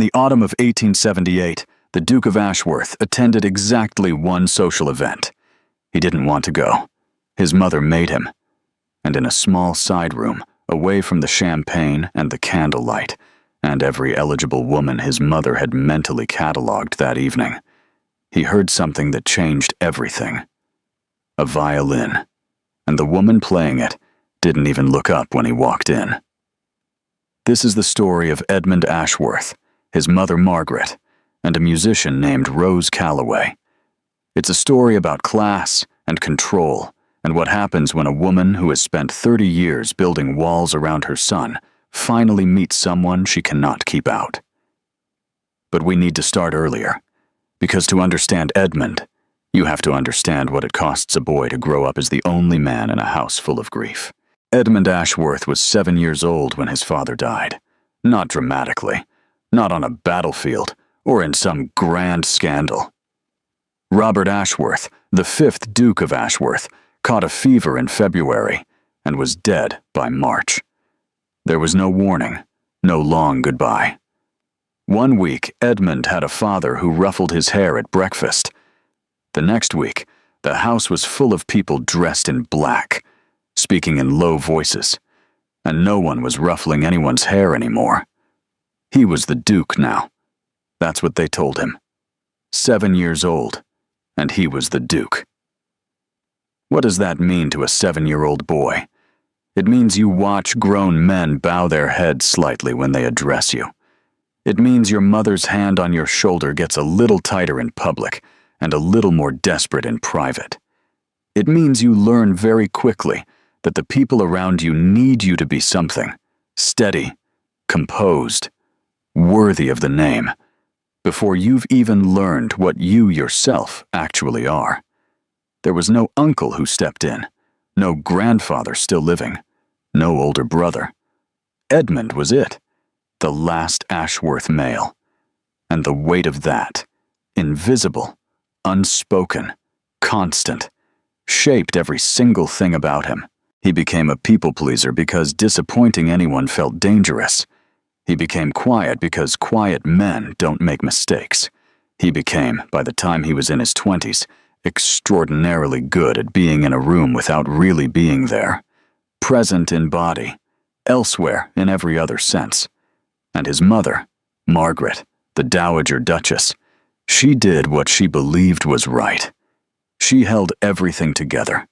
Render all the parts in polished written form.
the autumn of 1878, the Duke of Ashworth attended exactly one social event. He didn't want to go. His mother made him. And in a small side room, away from the champagne and the candlelight, and every eligible woman his mother had mentally catalogued that evening, he heard something that changed everything. A violin, and the woman playing it didn't even look up when he walked in. This is the story of Edmund Ashworth, his mother Margaret, and a musician named Rose Calloway. It's a story about class and control, and what happens when a woman who has spent 30 years building walls around her son finally meets someone she cannot keep out. But we need to start earlier, because to understand Edmund, you have to understand what it costs a boy to grow up as the only man in a house full of grief. Edmund Ashworth was 7 years old when his father died. Not dramatically, not on a battlefield, or in some grand scandal. Robert Ashworth, the 5th Duke of Ashworth, caught a fever in February and was dead by March. There was no warning, no long goodbye. One week, Edmund had a father who ruffled his hair at breakfast. The next week, the house was full of people dressed in black, speaking in low voices, and no one was ruffling anyone's hair anymore. He was the Duke now. That's what they told him. 7 years old, and he was the Duke. What does that mean to a 7-year-old boy? It means you watch grown men bow their heads slightly when they address you. It means your mother's hand on your shoulder gets a little tighter in public and a little more desperate in private. It means you learn very quickly that the people around you need you to be something, steady, composed, worthy of the name, before you've even learned what you yourself actually are. There was no uncle who stepped in, no grandfather still living, no older brother. Edmund was it, the last Ashworth male. And the weight of that, invisible, unspoken, constant, shaped every single thing about him. He became a people pleaser because disappointing anyone felt dangerous. He became quiet because quiet men don't make mistakes. He became, by the time he was in his 20s, extraordinarily good at being in a room without really being there, present in body, elsewhere in every other sense. And his mother, Margaret, the Dowager Duchess, she did what she believed was right. She held everything together.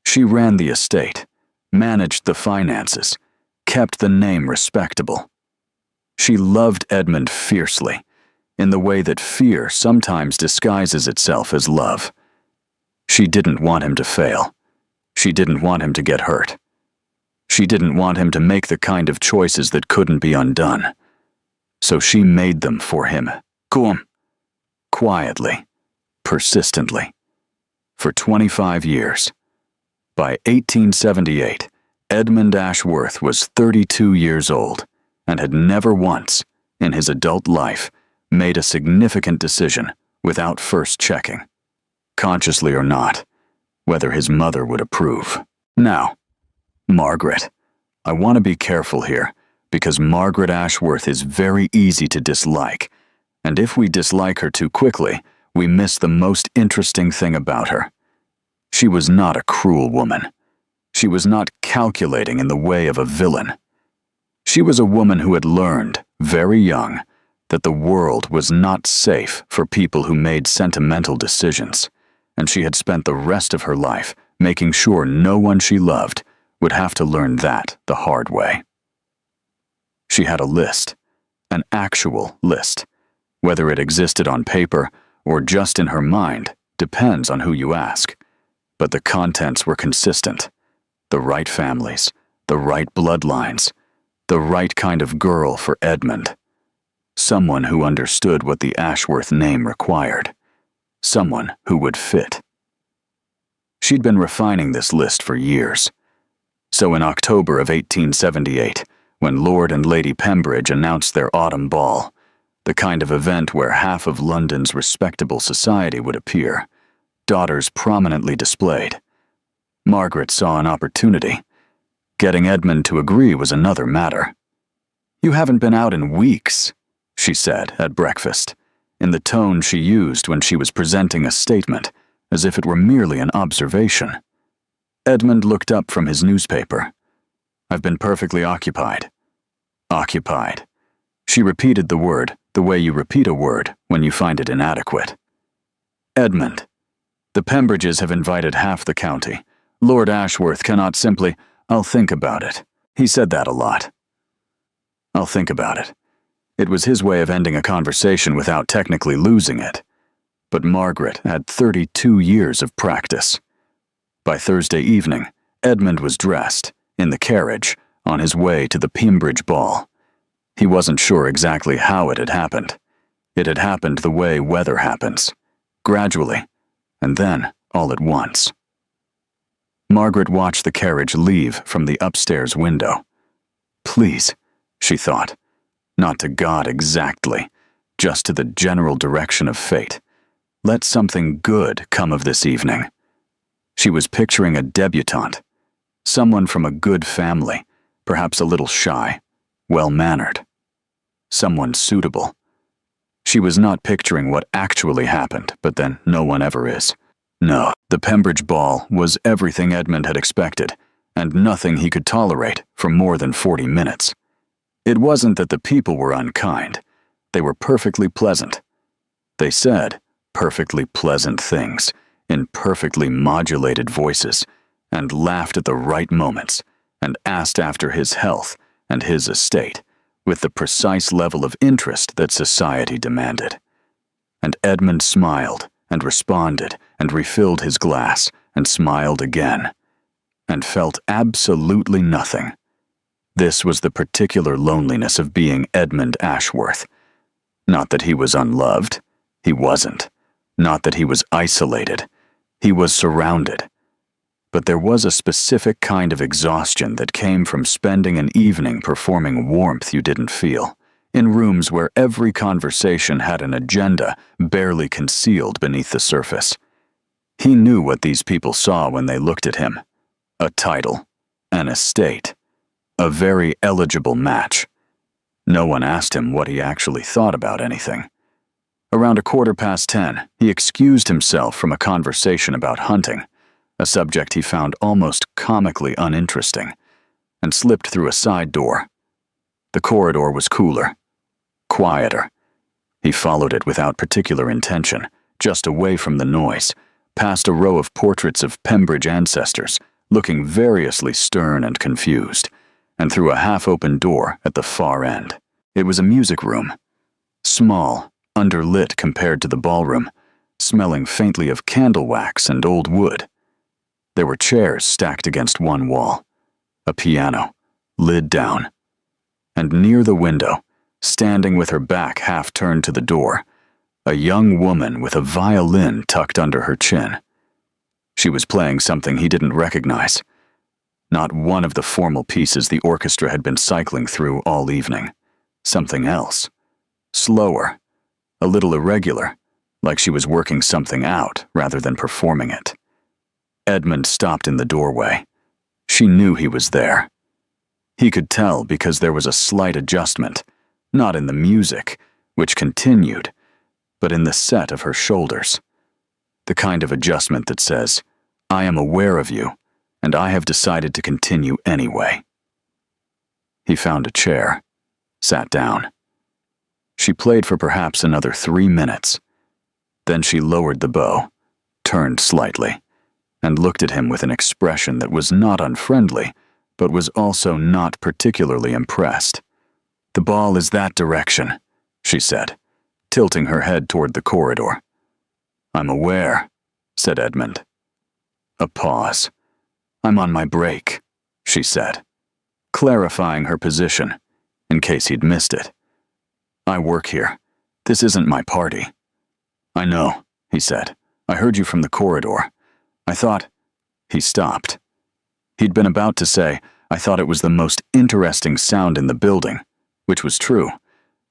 She ran the estate, managed the finances, kept the name respectable. She loved Edmund fiercely, in the way that fear sometimes disguises itself as love. She didn't want him to fail. She didn't want him to get hurt. She didn't want him to make the kind of choices that couldn't be undone. So she made them for him, quietly, persistently, for 25 years. By 1878, Edmund Ashworth was 32 years old and had never once, in his adult life, made a significant decision without first checking, consciously or not, whether his mother would approve. Now, Margaret. I want to be careful here, because Margaret Ashworth is very easy to dislike, and if we dislike her too quickly, we miss the most interesting thing about her. She was not a cruel woman. She was not calculating in the way of a villain. She was a woman who had learned, very young, that the world was not safe for people who made sentimental decisions, and she had spent the rest of her life making sure no one she loved would have to learn that the hard way. She had a list, an actual list. Whether it existed on paper or just in her mind depends on who you ask, but the contents were consistent. The right families, the right bloodlines, the right kind of girl for Edmund. Someone who understood what the Ashworth name required. Someone who would fit. She'd been refining this list for years. So in October of 1878, when Lord and Lady Pembridge announced their autumn ball, the kind of event where half of London's respectable society would appear, daughters prominently displayed, Margaret saw an opportunity. Getting Edmund to agree was another matter. "You haven't been out in weeks," she said at breakfast, in the tone she used when she was presenting a statement, as if it were merely an observation. Edmund looked up from his newspaper. I've been perfectly occupied. Occupied. She repeated the word the way you repeat a word when you find it inadequate. Edmund. The Pembridges have invited half the county. Lord Ashworth cannot simply, I'll think about it. He said that a lot. I'll think about it. It was his way of ending a conversation without technically losing it. But Margaret had 32 years of practice. By Thursday evening, Edmund was dressed, in the carriage, on his way to the Pembridge ball. He wasn't sure exactly how it had happened. It had happened the way weather happens, gradually, and then all at once. Margaret watched the carriage leave from the upstairs window. Please, she thought, not to God exactly, just to the general direction of fate. Let something good come of this evening. She was picturing a debutante, someone from a good family, perhaps a little shy, well-mannered. Someone suitable. She was not picturing what actually happened, but then no one ever is. No, the Pembridge ball was everything Edmund had expected, and nothing he could tolerate for more than 40 minutes. It wasn't that the people were unkind. They were perfectly pleasant. They said perfectly pleasant things in perfectly modulated voices, and laughed at the right moments, and asked after his health and his estate, with the precise level of interest that society demanded. And Edmund smiled, and responded, and refilled his glass, and smiled again, and felt absolutely nothing. This was the particular loneliness of being Edmund Ashworth. Not that he was unloved. He wasn't. Not that he was isolated. He was surrounded. But there was a specific kind of exhaustion that came from spending an evening performing warmth you didn't feel, in rooms where every conversation had an agenda barely concealed beneath the surface. He knew what these people saw when they looked at him. A title, an estate, a very eligible match. No one asked him what he actually thought about anything. Around 10:15, he excused himself from a conversation about hunting, a subject he found almost comically uninteresting, and slipped through a side door. The corridor was cooler, quieter. He followed it without particular intention, just away from the noise, past a row of portraits of Pembridge ancestors, looking variously stern and confused, and through a half-open door at the far end. It was a music room, small, underlit compared to the ballroom, smelling faintly of candle wax and old wood. There were chairs stacked against one wall, a piano, lid down, and near the window, standing with her back half turned to the door, a young woman with a violin tucked under her chin. She was playing something he didn't recognize. Not one of the formal pieces the orchestra had been cycling through all evening. Something else. Slower, a little irregular, like she was working something out rather than performing it. Edmund stopped in the doorway. She knew he was there. He could tell because there was a slight adjustment, not in the music, which continued, but in the set of her shoulders. The kind of adjustment that says, I am aware of you, and I have decided to continue anyway. He found a chair, sat down. She played for perhaps another 3 minutes. Then she lowered the bow, turned slightly, and looked at him with an expression that was not unfriendly, but was also not particularly impressed. The ball is that direction, she said, tilting her head toward the corridor. I'm aware, said Edmund. A pause. I'm on my break, she said, clarifying her position, in case he'd missed it. I work here. This isn't my party. I know, he said. I heard you from the corridor. I thought... He stopped. He'd been about to say, I thought it was the most interesting sound in the building, which was true,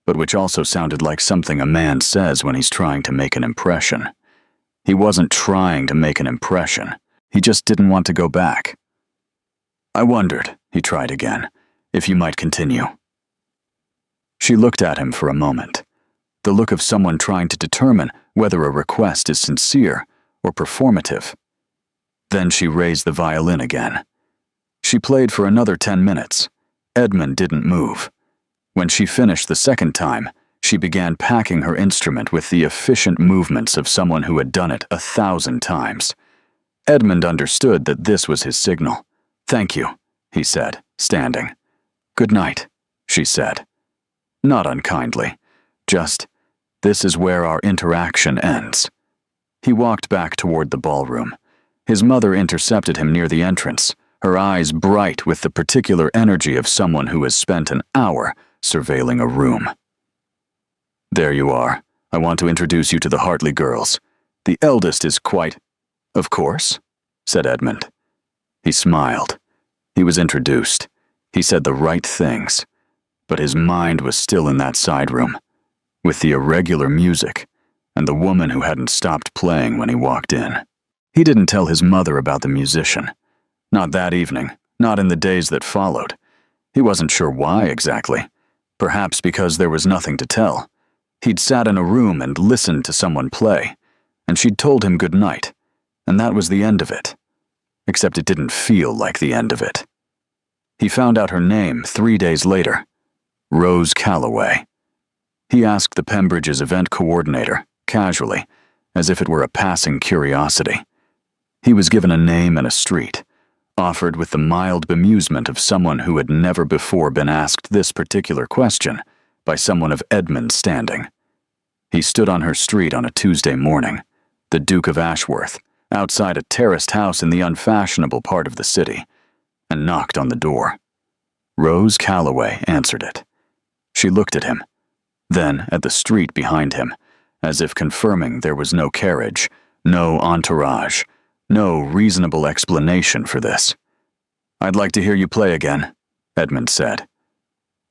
but which also sounded like something a man says when he's trying to make an impression. He wasn't trying to make an impression. He just didn't want to go back. I wondered, he tried again, if you might continue. She looked at him for a moment, the look of someone trying to determine whether a request is sincere or performative. Then she raised the violin again. She played for another 10 minutes. Edmund didn't move. When she finished the second time, she began packing her instrument with the efficient movements of someone who had done it 1,000 times. Edmund understood that this was his signal. "Thank you," he said, standing. "Good night," she said. Not unkindly, just, "This is where our interaction ends." He walked back toward the ballroom. His mother intercepted him near the entrance, her eyes bright with the particular energy of someone who has spent an hour surveilling a room. "There you are. I want to introduce you to the Hartley girls. The eldest is quite—" "Of course," said Edmund. He smiled. He was introduced. He said the right things. But his mind was still in that side room, with the irregular music and the woman who hadn't stopped playing when he walked in. He didn't tell his mother about the musician. Not that evening, not in the days that followed. He wasn't sure why exactly. Perhaps because there was nothing to tell. He'd sat in a room and listened to someone play, and she'd told him good night, and that was the end of it. Except it didn't feel like the end of it. He found out her name 3 days later. Rose Calloway. He asked the Pembridge's event coordinator, casually, as if it were a passing curiosity. He was given a name and a street, offered with the mild bemusement of someone who had never before been asked this particular question by someone of Edmund's standing. He stood on her street on a Tuesday morning, the Duke of Ashworth, outside a terraced house in the unfashionable part of the city, and knocked on the door. Rose Calloway answered it. She looked at him, then at the street behind him, as if confirming there was no carriage, no entourage, no reasonable explanation for this. "I'd like to hear you play again," Edmund said.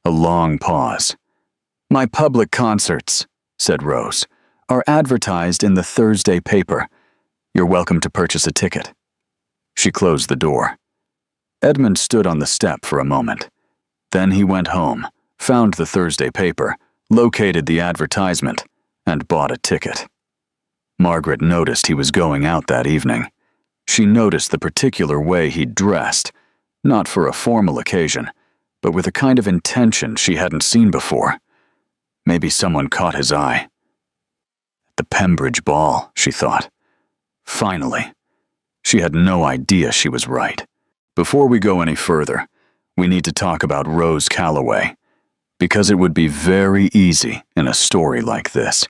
A long pause. "My public concerts," said Rose, "are advertised in the Thursday paper. You're welcome to purchase a ticket." She closed the door. Edmund stood on the step for a moment. Then he went home, found the Thursday paper, located the advertisement, and bought a ticket. Margaret noticed he was going out that evening. She noticed the particular way he'd dressed, not for a formal occasion, but with a kind of intention she hadn't seen before. Maybe someone caught his eye. The Pembridge ball, she thought. Finally. She had no idea she was right. Before we go any further, we need to talk about Rose Calloway, because it would be very easy in a story like this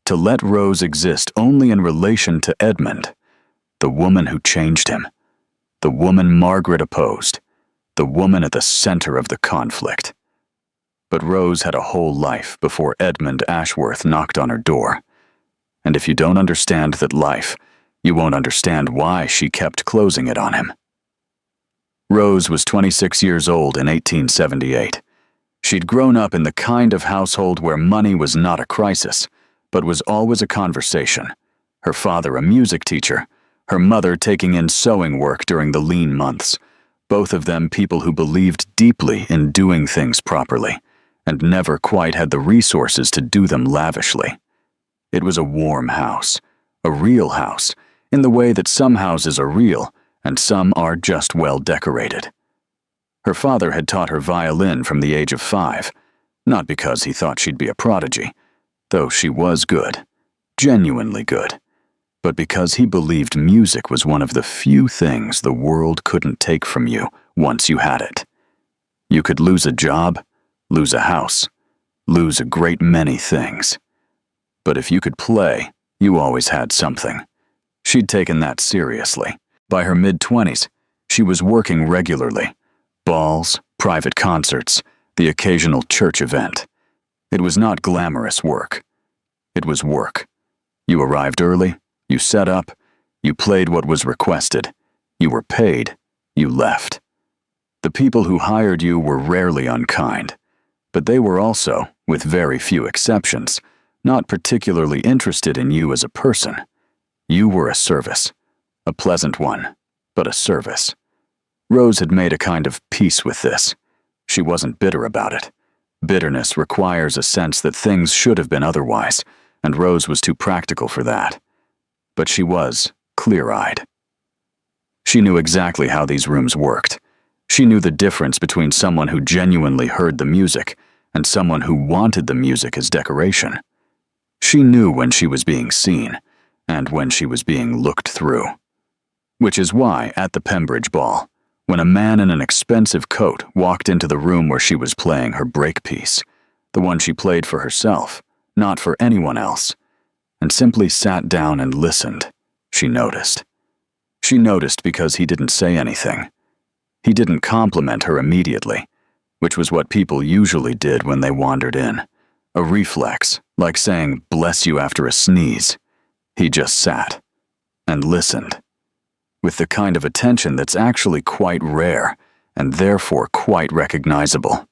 to let Rose exist only in relation to Edmund, the woman who changed him, the woman Margaret opposed, the woman at the center of the conflict. But Rose had a whole life before Edmund Ashworth knocked on her door. And if you don't understand that life, you won't understand why she kept closing it on him. Rose was 26 years old in 1878. She'd grown up in the kind of household where money was not a crisis, but was always a conversation. Her father a music teacher, her mother taking in sewing work during the lean months, both of them people who believed deeply in doing things properly, and never quite had the resources to do them lavishly. It was a warm house, a real house, in the way that some houses are real and some are just well decorated. Her father had taught her violin from the age of 5, not because he thought she'd be a prodigy, though she was good, genuinely good, but because he believed music was one of the few things the world couldn't take from you once you had it. You could lose a job, lose a house, lose a great many things. But if you could play, you always had something. She'd taken that seriously. By her mid-20s, she was working regularly. Balls, private concerts, the occasional church event. It was not glamorous work. It was work. You arrived early, you set up, you played what was requested, you were paid, you left. The people who hired you were rarely unkind, but they were also, with very few exceptions, not particularly interested in you as a person. You were a service, a pleasant one, but a service. Rose had made a kind of peace with this. She wasn't bitter about it. Bitterness requires a sense that things should have been otherwise, and Rose was too practical for that. But she was clear-eyed. She knew exactly how these rooms worked. She knew the difference between someone who genuinely heard the music and someone who wanted the music as decoration. She knew when she was being seen and when she was being looked through. Which is why, at the Pembridge Ball, when a man in an expensive coat walked into the room where she was playing her break piece, the one she played for herself, not for anyone else, and simply sat down and listened, she noticed. She noticed because he didn't say anything. He didn't compliment her immediately, which was what people usually did when they wandered in. A reflex, like saying, "Bless you," after a sneeze. He just sat and listened, with the kind of attention that's actually quite rare and therefore quite recognizable.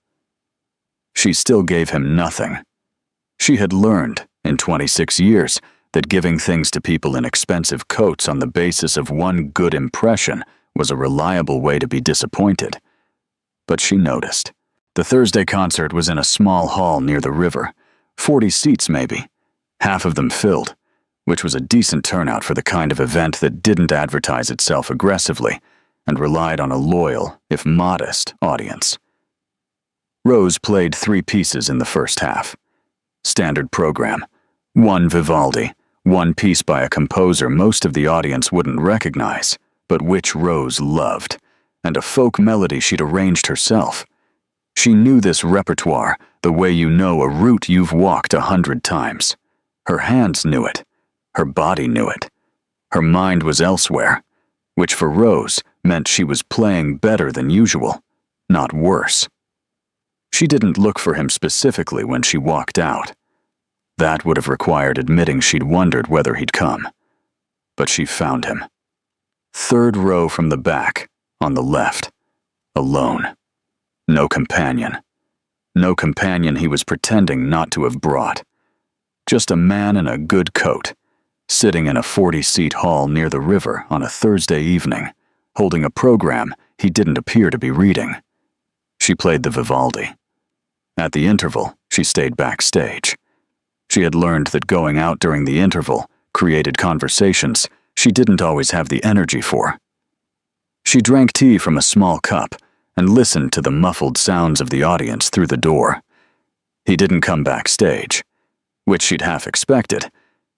She still gave him nothing. She had learned, in 26 years, that giving things to people in expensive coats on the basis of one good impression was a reliable way to be disappointed. But she noticed. The Thursday concert was in a small hall near the river, 40 seats maybe, half of them filled, which was a decent turnout for the kind of event that didn't advertise itself aggressively and relied on a loyal, if modest, audience. Rose played 3 pieces in the first half. Standard program. 1 Vivaldi, 1 piece by a composer most of the audience wouldn't recognize, but which Rose loved, and a folk melody she'd arranged herself. She knew this repertoire the way you know a route you've walked 100 times. Her hands knew it. Her body knew it. Her mind was elsewhere, which for Rose meant she was playing better than usual, not worse. She didn't look for him specifically when she walked out. That would have required admitting she'd wondered whether he'd come. But she found him. 3rd row from the back, on the left, alone. No companion. No companion he was pretending not to have brought. Just a man in a good coat, sitting in a 40-seat hall near the river on a Thursday evening, holding a program he didn't appear to be reading. She played the Vivaldi. At the interval, she stayed backstage. She had learned that going out during the interval created conversations she didn't always have the energy for. She drank tea from a small cup and listened to the muffled sounds of the audience through the door. He didn't come backstage, which she'd half expected.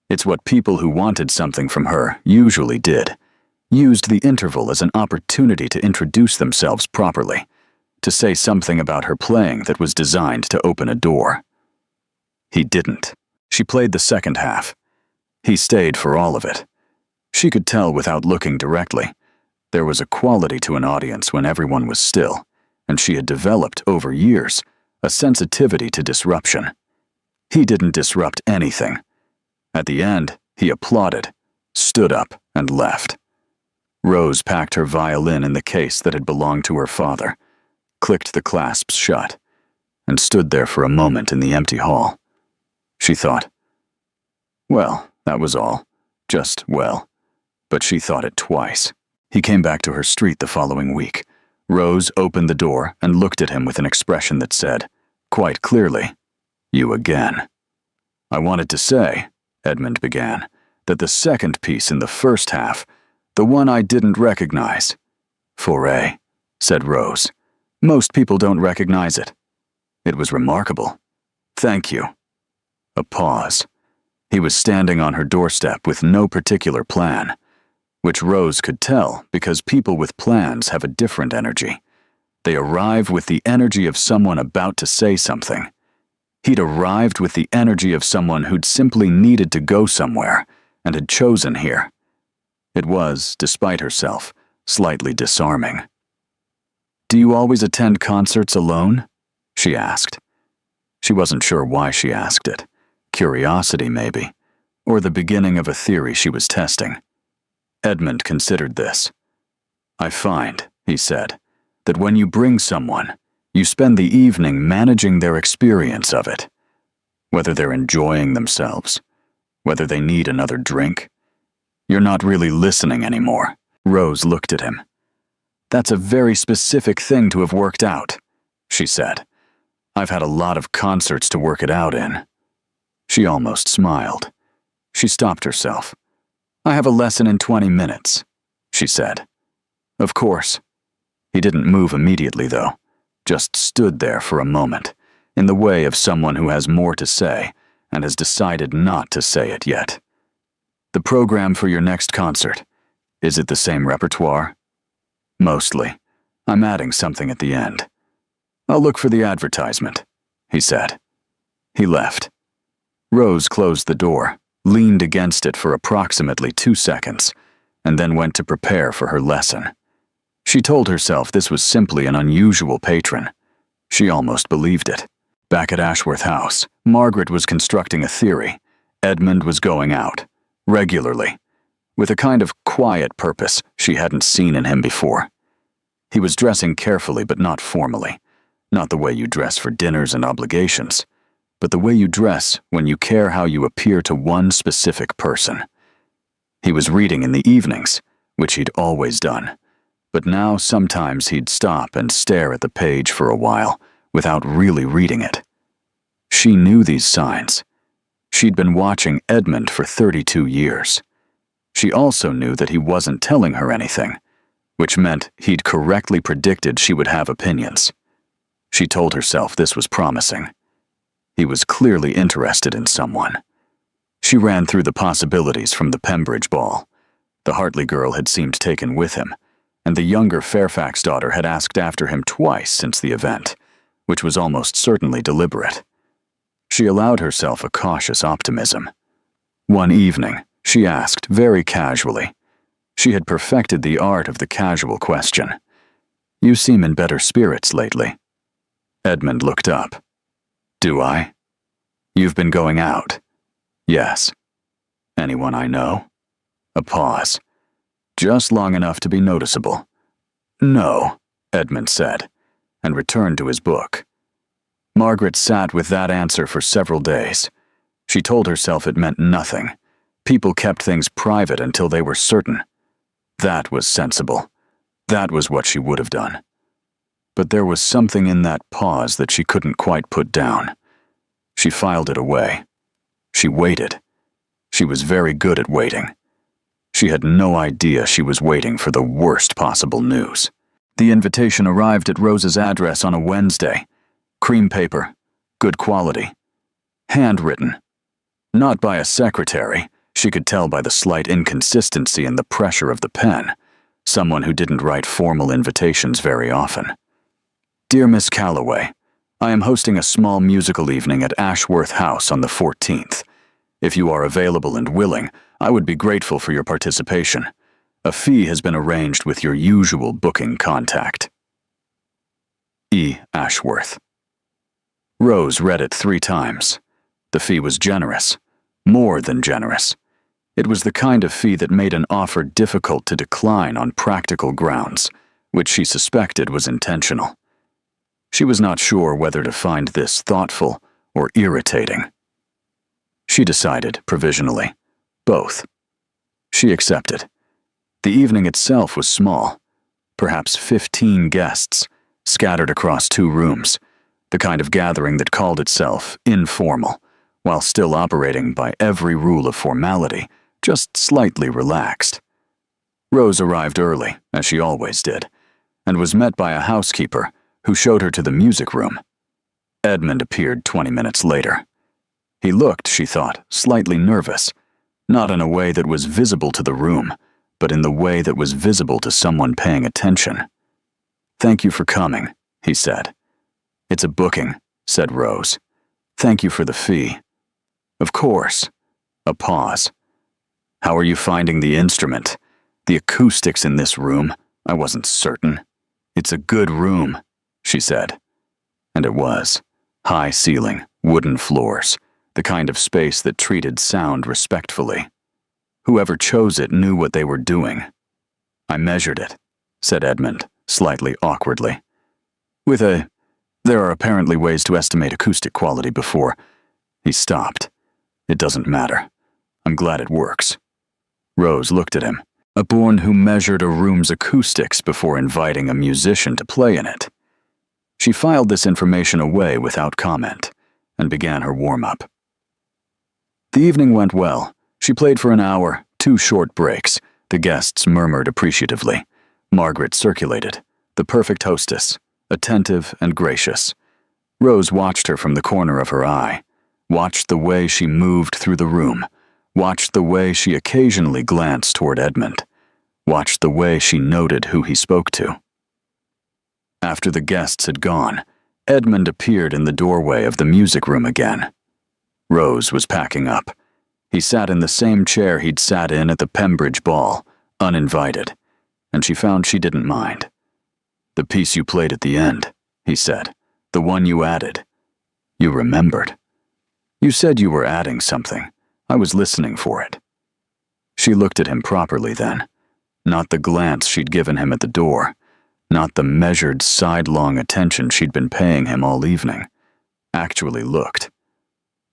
It's what people who wanted something from her usually did, used the interval as an opportunity to introduce themselves properly, to say something about her playing that was designed to open a door. He didn't. She played the second half. He stayed for all of it. She could tell without looking directly. There was a quality to an audience when everyone was still, and she had developed, over years, a sensitivity to disruption. He didn't disrupt anything. At the end, he applauded, stood up, and left. Rose packed her violin in the case that had belonged to her father, clicked the clasps shut, and stood there for a moment in the empty hall. She thought, well, that was all. Just, well. But she thought it twice. He came back to her street the following week. Rose opened the door and looked at him with an expression that said, quite clearly, "You again." "I wanted to say," Edmund began, "that the second piece in the first half, the one I didn't recognize." "Foray," said Rose. "Most people don't recognize it." "It was remarkable." "Thank you." A pause. He was standing on her doorstep with no particular plan, which Rose could tell because people with plans have a different energy. They arrive with the energy of someone about to say something. He'd arrived with the energy of someone who'd simply needed to go somewhere and had chosen here. It was, despite herself, slightly disarming. "Do you always attend concerts alone?" she asked. She wasn't sure why she asked it. Curiosity, maybe, or the beginning of a theory she was testing. Edmund considered this. "I find," he said, "that when you bring someone, you spend the evening managing their experience of it. Whether they're enjoying themselves, whether they need another drink. You're not really listening anymore." Rose looked at him. "That's a very specific thing to have worked out," she said. I've had a lot of concerts to work it out in." She almost smiled. She stopped herself. "I have a lesson in 20 minutes, she said. "Of course." He didn't move immediately, though, just stood there for a moment, in the way of someone who has more to say and has decided not to say it yet. "The program for your next concert, is it the same repertoire?" "Mostly. I'm adding something at the end." "I'll look for the advertisement," he said. He left. Rose closed the door, leaned against it for approximately 2 seconds, and then went to prepare for her lesson. She told herself this was simply an unusual patron. She almost believed it. Back at Ashworth House, Margaret was constructing a theory. Edmund was going out, regularly, with a kind of quiet purpose she hadn't seen in him before. He was dressing carefully but not formally, not the way you dress for dinners and obligations, but the way you dress when you care how you appear to one specific person. He was reading in the evenings, which he'd always done, but now sometimes he'd stop and stare at the page for a while without really reading it. She knew these signs. She'd been watching Edmund for 32 years. She also knew that he wasn't telling her anything, which meant he'd correctly predicted she would have opinions. She told herself this was promising. He was clearly interested in someone. She ran through the possibilities from the Pembridge ball. The Hartley girl had seemed taken with him, and the younger Fairfax daughter had asked after him twice since the event, which was almost certainly deliberate. She allowed herself a cautious optimism. One evening, she asked very casually. She had perfected the art of the casual question. "You seem in better spirits lately." Edmund looked up. "Do I?" "You've been going out." "Yes." "Anyone I know?" A pause. Just long enough to be noticeable. "No," Edmund said, and returned to his book. Margaret sat with that answer for several days. She told herself it meant nothing. People kept things private until they were certain. That was sensible. That was what she would have done. But there was something in that pause that she couldn't quite put down. She filed it away. She waited. She was very good at waiting. She had no idea she was waiting for the worst possible news. The invitation arrived at Rose's address on a Wednesday. Cream paper. Good quality. Handwritten. Not by a secretary. She could tell by the slight inconsistency in the pressure of the pen. Someone who didn't write formal invitations very often. "Dear Miss Calloway, I am hosting a small musical evening at Ashworth House on the 14th. If you are available and willing, I would be grateful for your participation. A fee has been arranged with your usual booking contact. E. Ashworth." Rose read it 3 times. The fee was generous. More than generous. It was the kind of fee that made an offer difficult to decline on practical grounds, which she suspected was intentional. She was not sure whether to find this thoughtful or irritating. She decided, provisionally, both. She accepted. The evening itself was small, perhaps 15 guests, scattered across 2 rooms, the kind of gathering that called itself informal, while still operating by every rule of formality, just slightly relaxed. Rose arrived early, as she always did, and was met by a housekeeper who showed her to the music room. Edmund appeared 20 minutes later. He looked, she thought, slightly nervous, not in a way that was visible to the room, but in the way that was visible to someone paying attention. "Thank you for coming," he said. "It's a booking," said Rose. "Thank you for the fee." "Of course." A pause. "How are you finding the instrument? The acoustics in this room? I wasn't certain." "It's a good room," she said. And it was. High ceiling, wooden floors, the kind of space that treated sound respectfully. Whoever chose it knew what they were doing. "I measured it," said Edmund, slightly awkwardly. There are apparently ways to estimate acoustic quality before." He stopped. "It doesn't matter. I'm glad it works." Rose looked at him, a born who measured a room's acoustics before inviting a musician to play in it. She filed this information away without comment and began her warm-up. The evening went well. She played for an hour, 2 short breaks. The guests murmured appreciatively. Margaret circulated, the perfect hostess, attentive and gracious. Rose watched her from the corner of her eye, watched the way she moved through the room, watched the way she occasionally glanced toward Edmund, watched the way she noted who he spoke to. After the guests had gone, Edmund appeared in the doorway of the music room again. Rose was packing up. He sat in the same chair he'd sat in at the Pembridge ball, uninvited, and she found she didn't mind. "The piece you played at the end," he said, "the one you added. You remembered. You said you were adding something. I was listening for it." She looked at him properly then, not the glance she'd given him at the door, not the measured sidelong attention she'd been paying him all evening. Actually looked.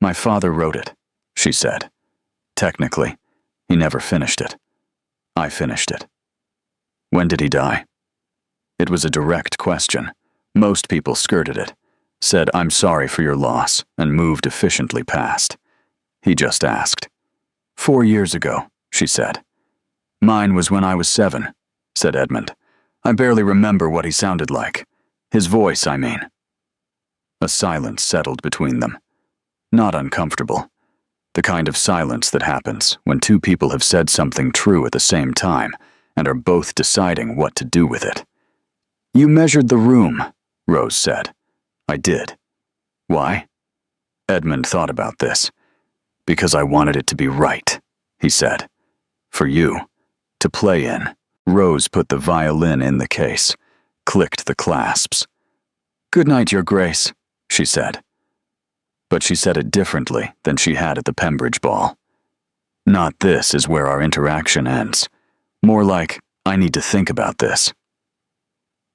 "My father wrote it," she said. "Technically, he never finished it. I finished it." "When did he die?" It was a direct question. Most people skirted it, said "I'm sorry for your loss," and moved efficiently past. He just asked. 4 years ago, she said. "Mine was when I was 7, said Edmund. "I barely remember what he sounded like. His voice, I mean." A silence settled between them. Not uncomfortable. The kind of silence that happens when 2 people have said something true at the same time and are both deciding what to do with it. "You measured the room," Rose said. "I did." "Why?" Edmund thought about this. "Because I wanted it to be right," he said. "For you. To play in." Rose put the violin in the case, clicked the clasps. "Good night, Your Grace," she said. But she said it differently than she had at the Pembridge ball. "Not this is where our interaction ends. More like, I need to think about this."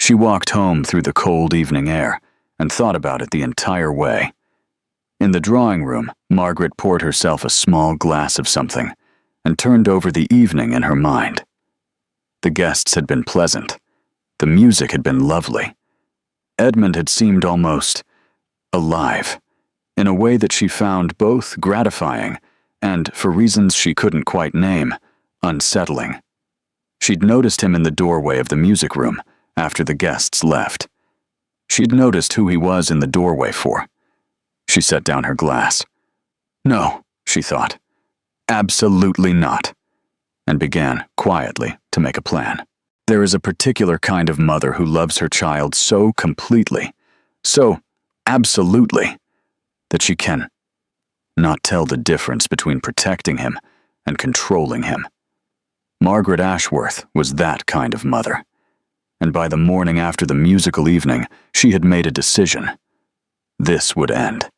She walked home through the cold evening air and thought about it the entire way. In the drawing room, Margaret poured herself a small glass of something and turned over the evening in her mind. The guests had been pleasant. The music had been lovely. Edmund had seemed almost alive, in a way that she found both gratifying and, for reasons she couldn't quite name, unsettling. She'd noticed him in the doorway of the music room after the guests left. She'd noticed who he was in the doorway for. She set down her glass. "No," she thought. "Absolutely not," and began, quietly, to make a plan. There is a particular kind of mother who loves her child so completely, so absolutely, that she can not tell the difference between protecting him and controlling him. Margaret Ashworth was that kind of mother. And by the morning after the musical evening, she had made a decision. This would end.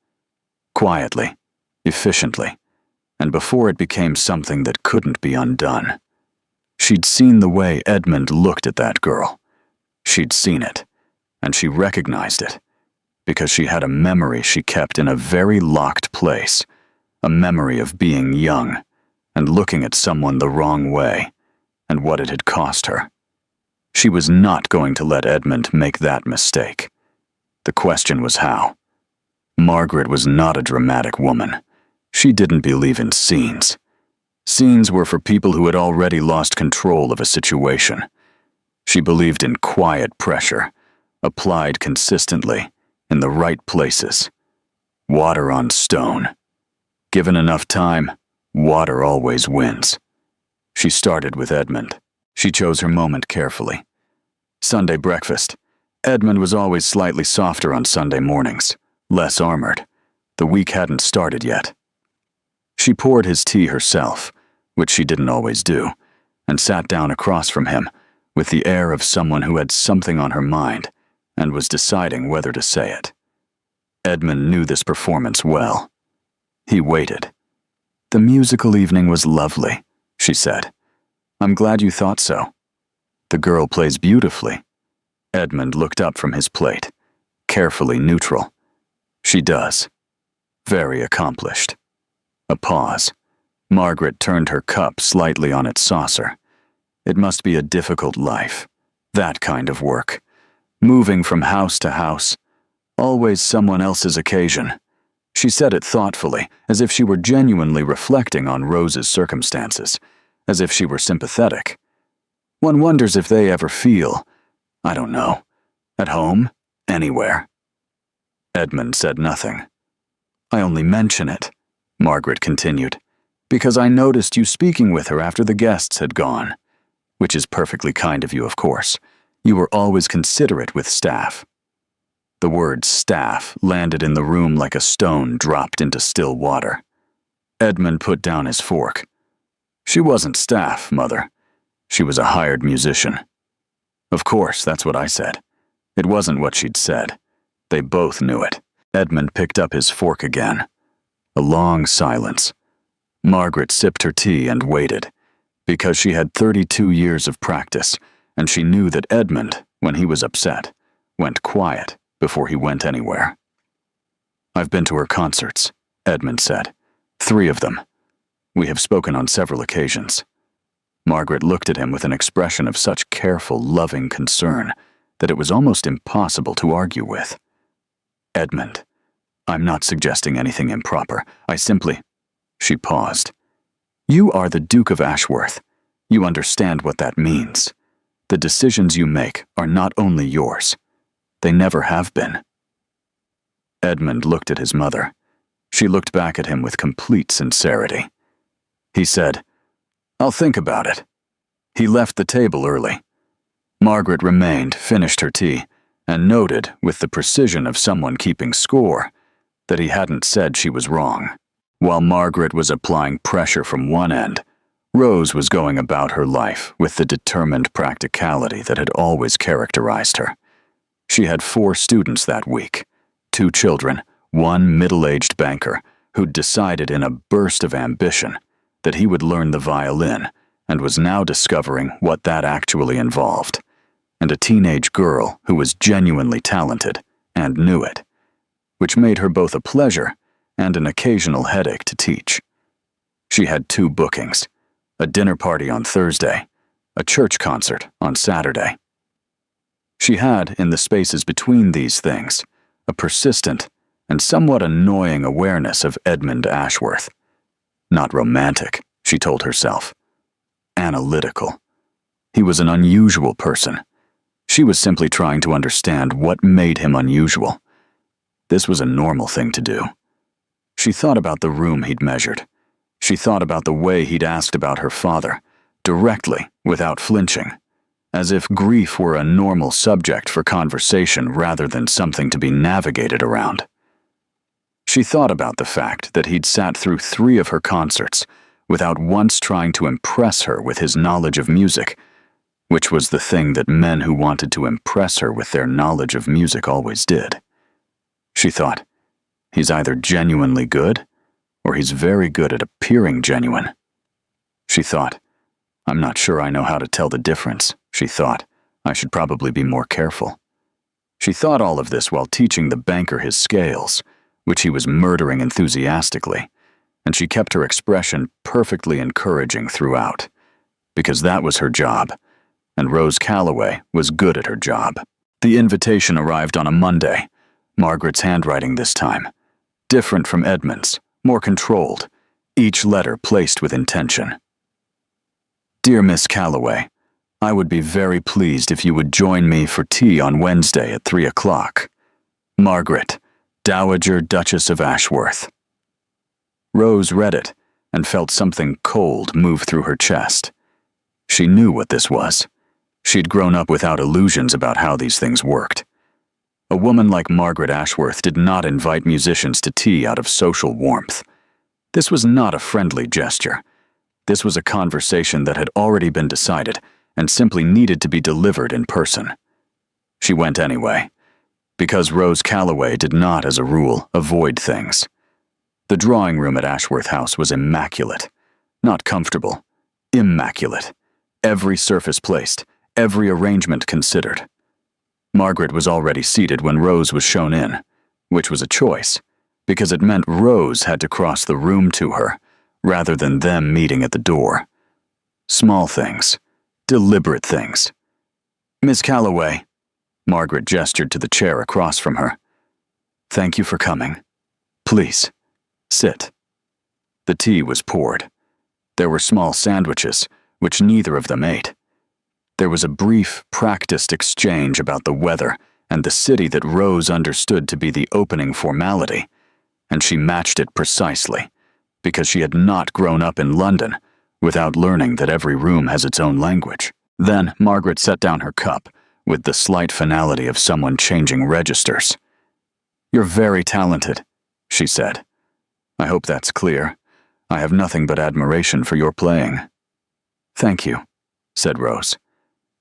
Quietly, efficiently, and before it became something that couldn't be undone. She'd seen the way Edmund looked at that girl. She'd seen it, and she recognized it, because she had a memory she kept in a very locked place, a memory of being young and looking at someone the wrong way, and what it had cost her. She was not going to let Edmund make that mistake. The question was how. Margaret was not a dramatic woman. She didn't believe in scenes. Scenes were for people who had already lost control of a situation. She believed in quiet pressure, applied consistently, in the right places. Water on stone. Given enough time, water always wins. She started with Edmund. She chose her moment carefully. Sunday breakfast. Edmund was always slightly softer on Sunday mornings, less armored. The week hadn't started yet. She poured his tea herself, which she didn't always do, and sat down across from him, with the air of someone who had something on her mind and was deciding whether to say it. Edmund knew this performance well. He waited. "The musical evening was lovely," she said. "I'm glad you thought so." "The girl plays beautifully." Edmund looked up from his plate, carefully neutral. "She does. Very accomplished." A pause. Margaret turned her cup slightly on its saucer. It must be a difficult life, that kind of work. Moving from house to house, Always someone else's occasion. She said it thoughtfully, as if she were genuinely reflecting on Rose's circumstances, as if she were sympathetic. One wonders if they ever feel, I don't know, at home, anywhere. Edmund said nothing. I only mention it, Margaret continued, because I noticed you speaking with her after the guests had gone, which is perfectly kind of you, of course. You were always considerate with staff. The word staff landed in the room like a stone dropped into still water. Edmund put down his fork. She wasn't staff, Mother. She was a hired musician. Of course, that's what I said. It wasn't what she'd said. They both knew it. Edmund picked up his fork again. A long silence. Margaret sipped her tea and waited, because she had 32 years of practice, and she knew that Edmund, when he was upset, went quiet before he went anywhere. I've been to her concerts, Edmund said. 3 of them. We have spoken on several occasions. Margaret looked at him with an expression of such careful, loving concern that it was almost impossible to argue with. Edmund, I'm not suggesting anything improper. I simply... She paused. You are the Duke of Ashworth. You understand what that means. The decisions you make are not only yours. They never have been. Edmund looked at his mother. She looked back at him with complete sincerity. He said, I'll think about it. He left the table early. Margaret remained, finished her tea, and noted, with the precision of someone keeping score, that he hadn't said she was wrong. While Margaret was applying pressure from one end, Rose was going about her life with the determined practicality that had always characterized her. She had 4 students that week, 2 children, 1 middle-aged banker, who'd decided in a burst of ambition that he would learn the violin and was now discovering what that actually involved, and a teenage girl who was genuinely talented and knew it, which made her both a pleasure and an occasional headache to teach. She had 2 bookings, a dinner party on Thursday, a church concert on Saturday. She had, in the spaces between these things, a persistent and somewhat annoying awareness of Edmund Ashworth. Not romantic, she told herself. Analytical. He was an unusual person. She was simply trying to understand what made him unusual. This was a normal thing to do. She thought about the room he'd measured. She thought about the way he'd asked about her father, directly, without flinching, as if grief were a normal subject for conversation rather than something to be navigated around. She thought about the fact that he'd sat through 3 of her concerts without once trying to impress her with his knowledge of music, which was the thing that men who wanted to impress her with their knowledge of music always did. She thought, he's either genuinely good, or he's very good at appearing genuine. She thought, I'm not sure I know how to tell the difference. She thought, I should probably be more careful. She thought all of this while teaching the banker his scales, which he was murdering enthusiastically, and she kept her expression perfectly encouraging throughout, because that was her job, and Rose Calloway was good at her job. The invitation arrived on a Monday, Margaret's handwriting this time, different from Edmund's, more controlled, each letter placed with intention. Dear Miss Calloway, I would be very pleased if you would join me for tea on Wednesday at 3 o'clock. Margaret, Dowager Duchess of Ashworth. Rose read it and felt something cold move through her chest. She knew what this was. She'd grown up without illusions about how these things worked. A woman like Margaret Ashworth did not invite musicians to tea out of social warmth. This was not a friendly gesture. This was a conversation that had already been decided and simply needed to be delivered in person. She went anyway, because Rose Calloway did not, as a rule, avoid things. The drawing room at Ashworth House was immaculate. Not comfortable. Immaculate. Every surface placed, every arrangement considered. Margaret was already seated when Rose was shown in, which was a choice, because it meant Rose had to cross the room to her, rather than them meeting at the door. Small things. Deliberate things. Miss Calloway, Margaret gestured to the chair across from her. Thank you for coming. Please, sit." The tea was poured. There were small sandwiches, which neither of them ate. There was a brief, practiced exchange about the weather and the city that Rose understood to be the opening formality, and she matched it precisely, because she had not grown up in London without learning that every room has its own language. Then Margaret set down her cup with the slight finality of someone changing registers. "You're very talented," she said. "I hope that's clear. I have nothing but admiration for your playing." "Thank you," said Rose.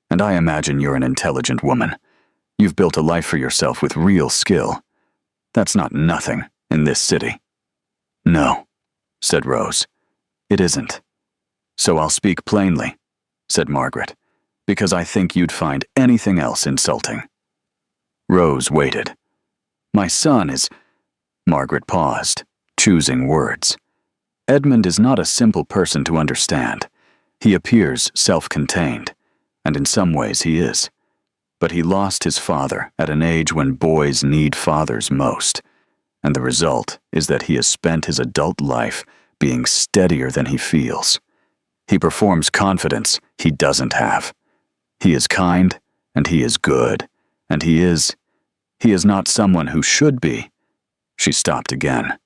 "And I imagine you're an intelligent woman. You've built a life for yourself with real skill. That's not nothing in this city." "No," said Rose. "It isn't. So I'll speak plainly," said Margaret, "because I think you'd find anything else insulting." Rose waited. "My son is—" Margaret paused, choosing words. "Edmund is not a simple person to understand. He appears self-contained, and in some ways he is. But he lost his father at an age when boys need fathers most, and the result is that he has spent his adult life being steadier than he feels. He performs confidence he doesn't have. He is kind, and he is good, and he is not someone who should be." She stopped again.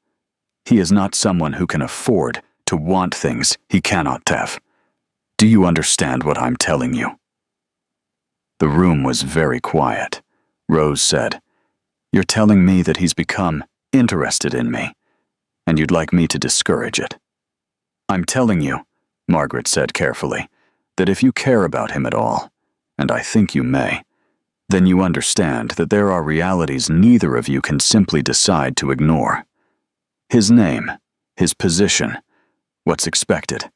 "He is not someone who can afford to want things he cannot have. Do you understand what I'm telling you?" The room was very quiet. Rose said, "You're telling me that he's become interested in me, and you'd like me to discourage it." "I'm telling you," Margaret said carefully, "that if you care about him at all, and I think you may, then you understand that there are realities neither of you can simply decide to ignore. His name, his position, what's expected.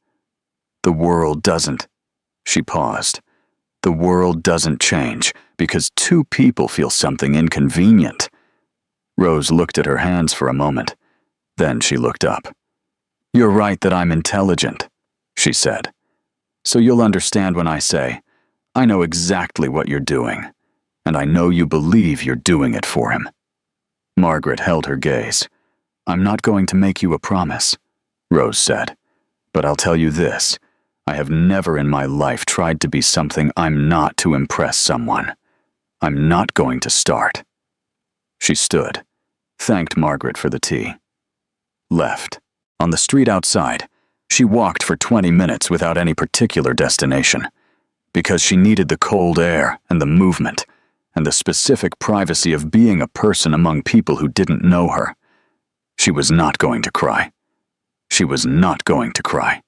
The world doesn't—" She paused. "The world doesn't change because two people feel something inconvenient." Rose looked at her hands for a moment. Then she looked up. "You're right that I'm intelligent," she said. "So you'll understand when I say, I know exactly what you're doing, and I know you believe you're doing it for him." Margaret held her gaze. "I'm not going to make you a promise," Rose said, "but I'll tell you this. I have never in my life tried to be something I'm not to impress someone. I'm not going to start." She stood, thanked Margaret for the tea, left. On the street outside, she walked for 20 minutes without any particular destination, because she needed the cold air and the movement, and the specific privacy of being a person among people who didn't know her. She was not going to cry. She was not going to cry.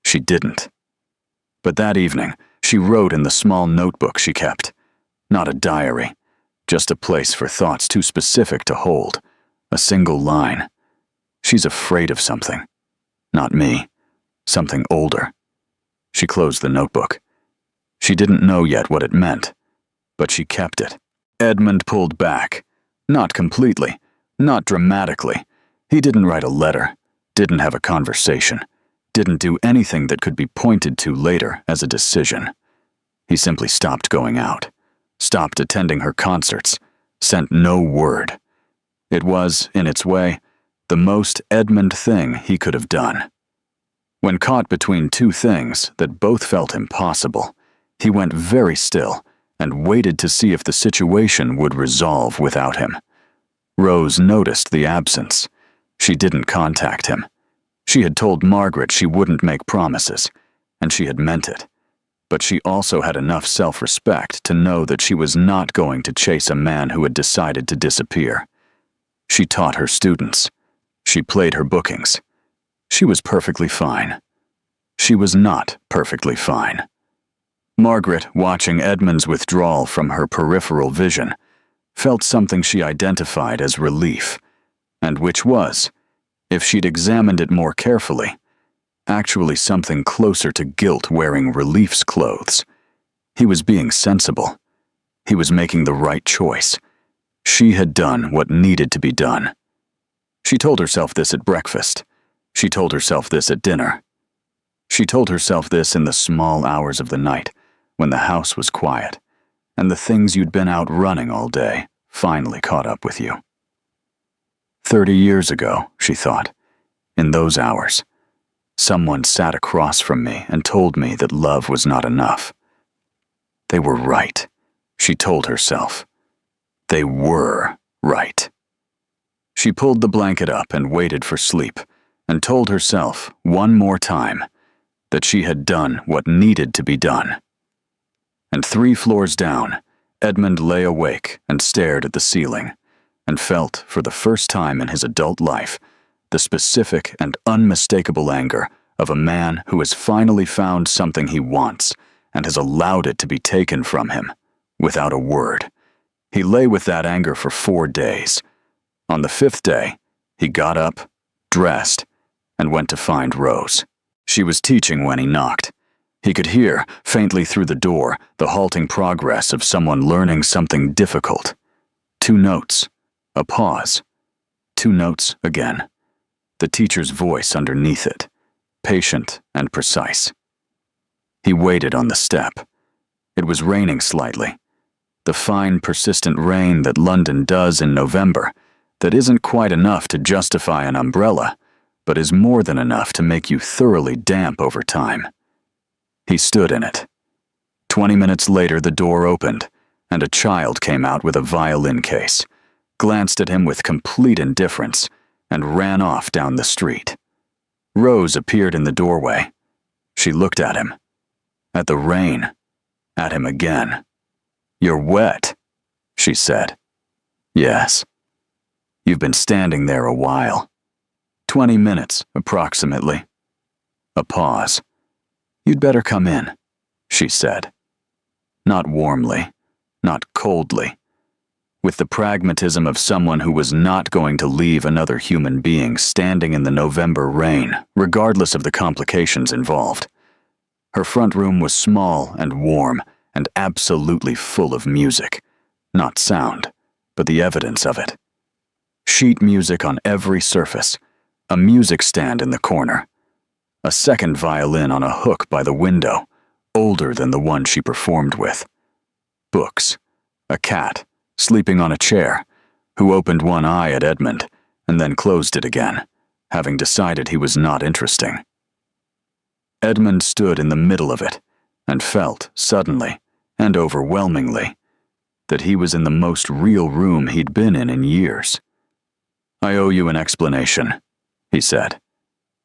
She didn't. But that evening, she wrote in the small notebook she kept. Not a diary, just a place for thoughts too specific to hold. A single line. "She's afraid of something. Not me. Something older." She closed the notebook. She didn't know yet what it meant, but she kept it. Edmund pulled back. Not completely. Not dramatically. He didn't write a letter. Didn't have a conversation. Didn't do anything that could be pointed to later as a decision. He simply stopped going out. Stopped attending her concerts. Sent no word. It was, in its way, the most Edmund thing he could have done. When caught between two things that both felt impossible, he went very still and waited to see if the situation would resolve without him. Rose noticed the absence. She didn't contact him. She had told Margaret she wouldn't make promises, and she had meant it. But she also had enough self-respect to know that she was not going to chase a man who had decided to disappear. She taught her students. She played her bookings. She was perfectly fine. She was not perfectly fine. Margaret, watching Edmund's withdrawal from her peripheral vision, felt something she identified as relief, and which was, if she'd examined it more carefully, actually something closer to guilt wearing relief's clothes. He was being sensible. He was making the right choice. She had done what needed to be done. She told herself this at breakfast. She told herself this at dinner. She told herself this in the small hours of the night, when the house was quiet, and the things you'd been out running all day finally caught up with you. 30 years ago, she thought, in those hours, someone sat across from me and told me that love was not enough. They were right, she told herself. They were right. She pulled the blanket up and waited for sleep, and told herself one more time that she had done what needed to be done. And 3 floors down, Edmund lay awake and stared at the ceiling, and felt, for the first time in his adult life, the specific and unmistakable anger of a man who has finally found something he wants and has allowed it to be taken from him, without a word. He lay with that anger for 4 days. On the 5th day, he got up, dressed, and went to find Rose. She was teaching when he knocked. He could hear, faintly through the door, the halting progress of someone learning something difficult. 2 notes, a pause. 2 notes again. The teacher's voice underneath it, patient and precise. He waited on the step. It was raining slightly. The fine, persistent rain that London does in November, that isn't quite enough to justify an umbrella, but is more than enough to make you thoroughly damp over time. He stood in it. 20 minutes later, the door opened, and a child came out with a violin case, glanced at him with complete indifference, and ran off down the street. Rose appeared in the doorway. She looked at him, at the rain, at him again. "You're wet," she said. "Yes." "You've been standing there a while." 20 minutes, approximately. A pause. "You'd better come in," she said. Not warmly, not coldly. With the pragmatism of someone who was not going to leave another human being standing in the November rain, regardless of the complications involved. Her front room was small and warm and absolutely full of music. Not sound, but the evidence of it. Sheet music on every surface, a music stand in the corner, a second violin on a hook by the window, older than the one she performed with. Books, a cat, sleeping on a chair, who opened one eye at Edmund and then closed it again, having decided he was not interesting. Edmund stood in the middle of it and felt, suddenly and overwhelmingly, that he was in the most real room he'd been in years. "I owe you an explanation," he said.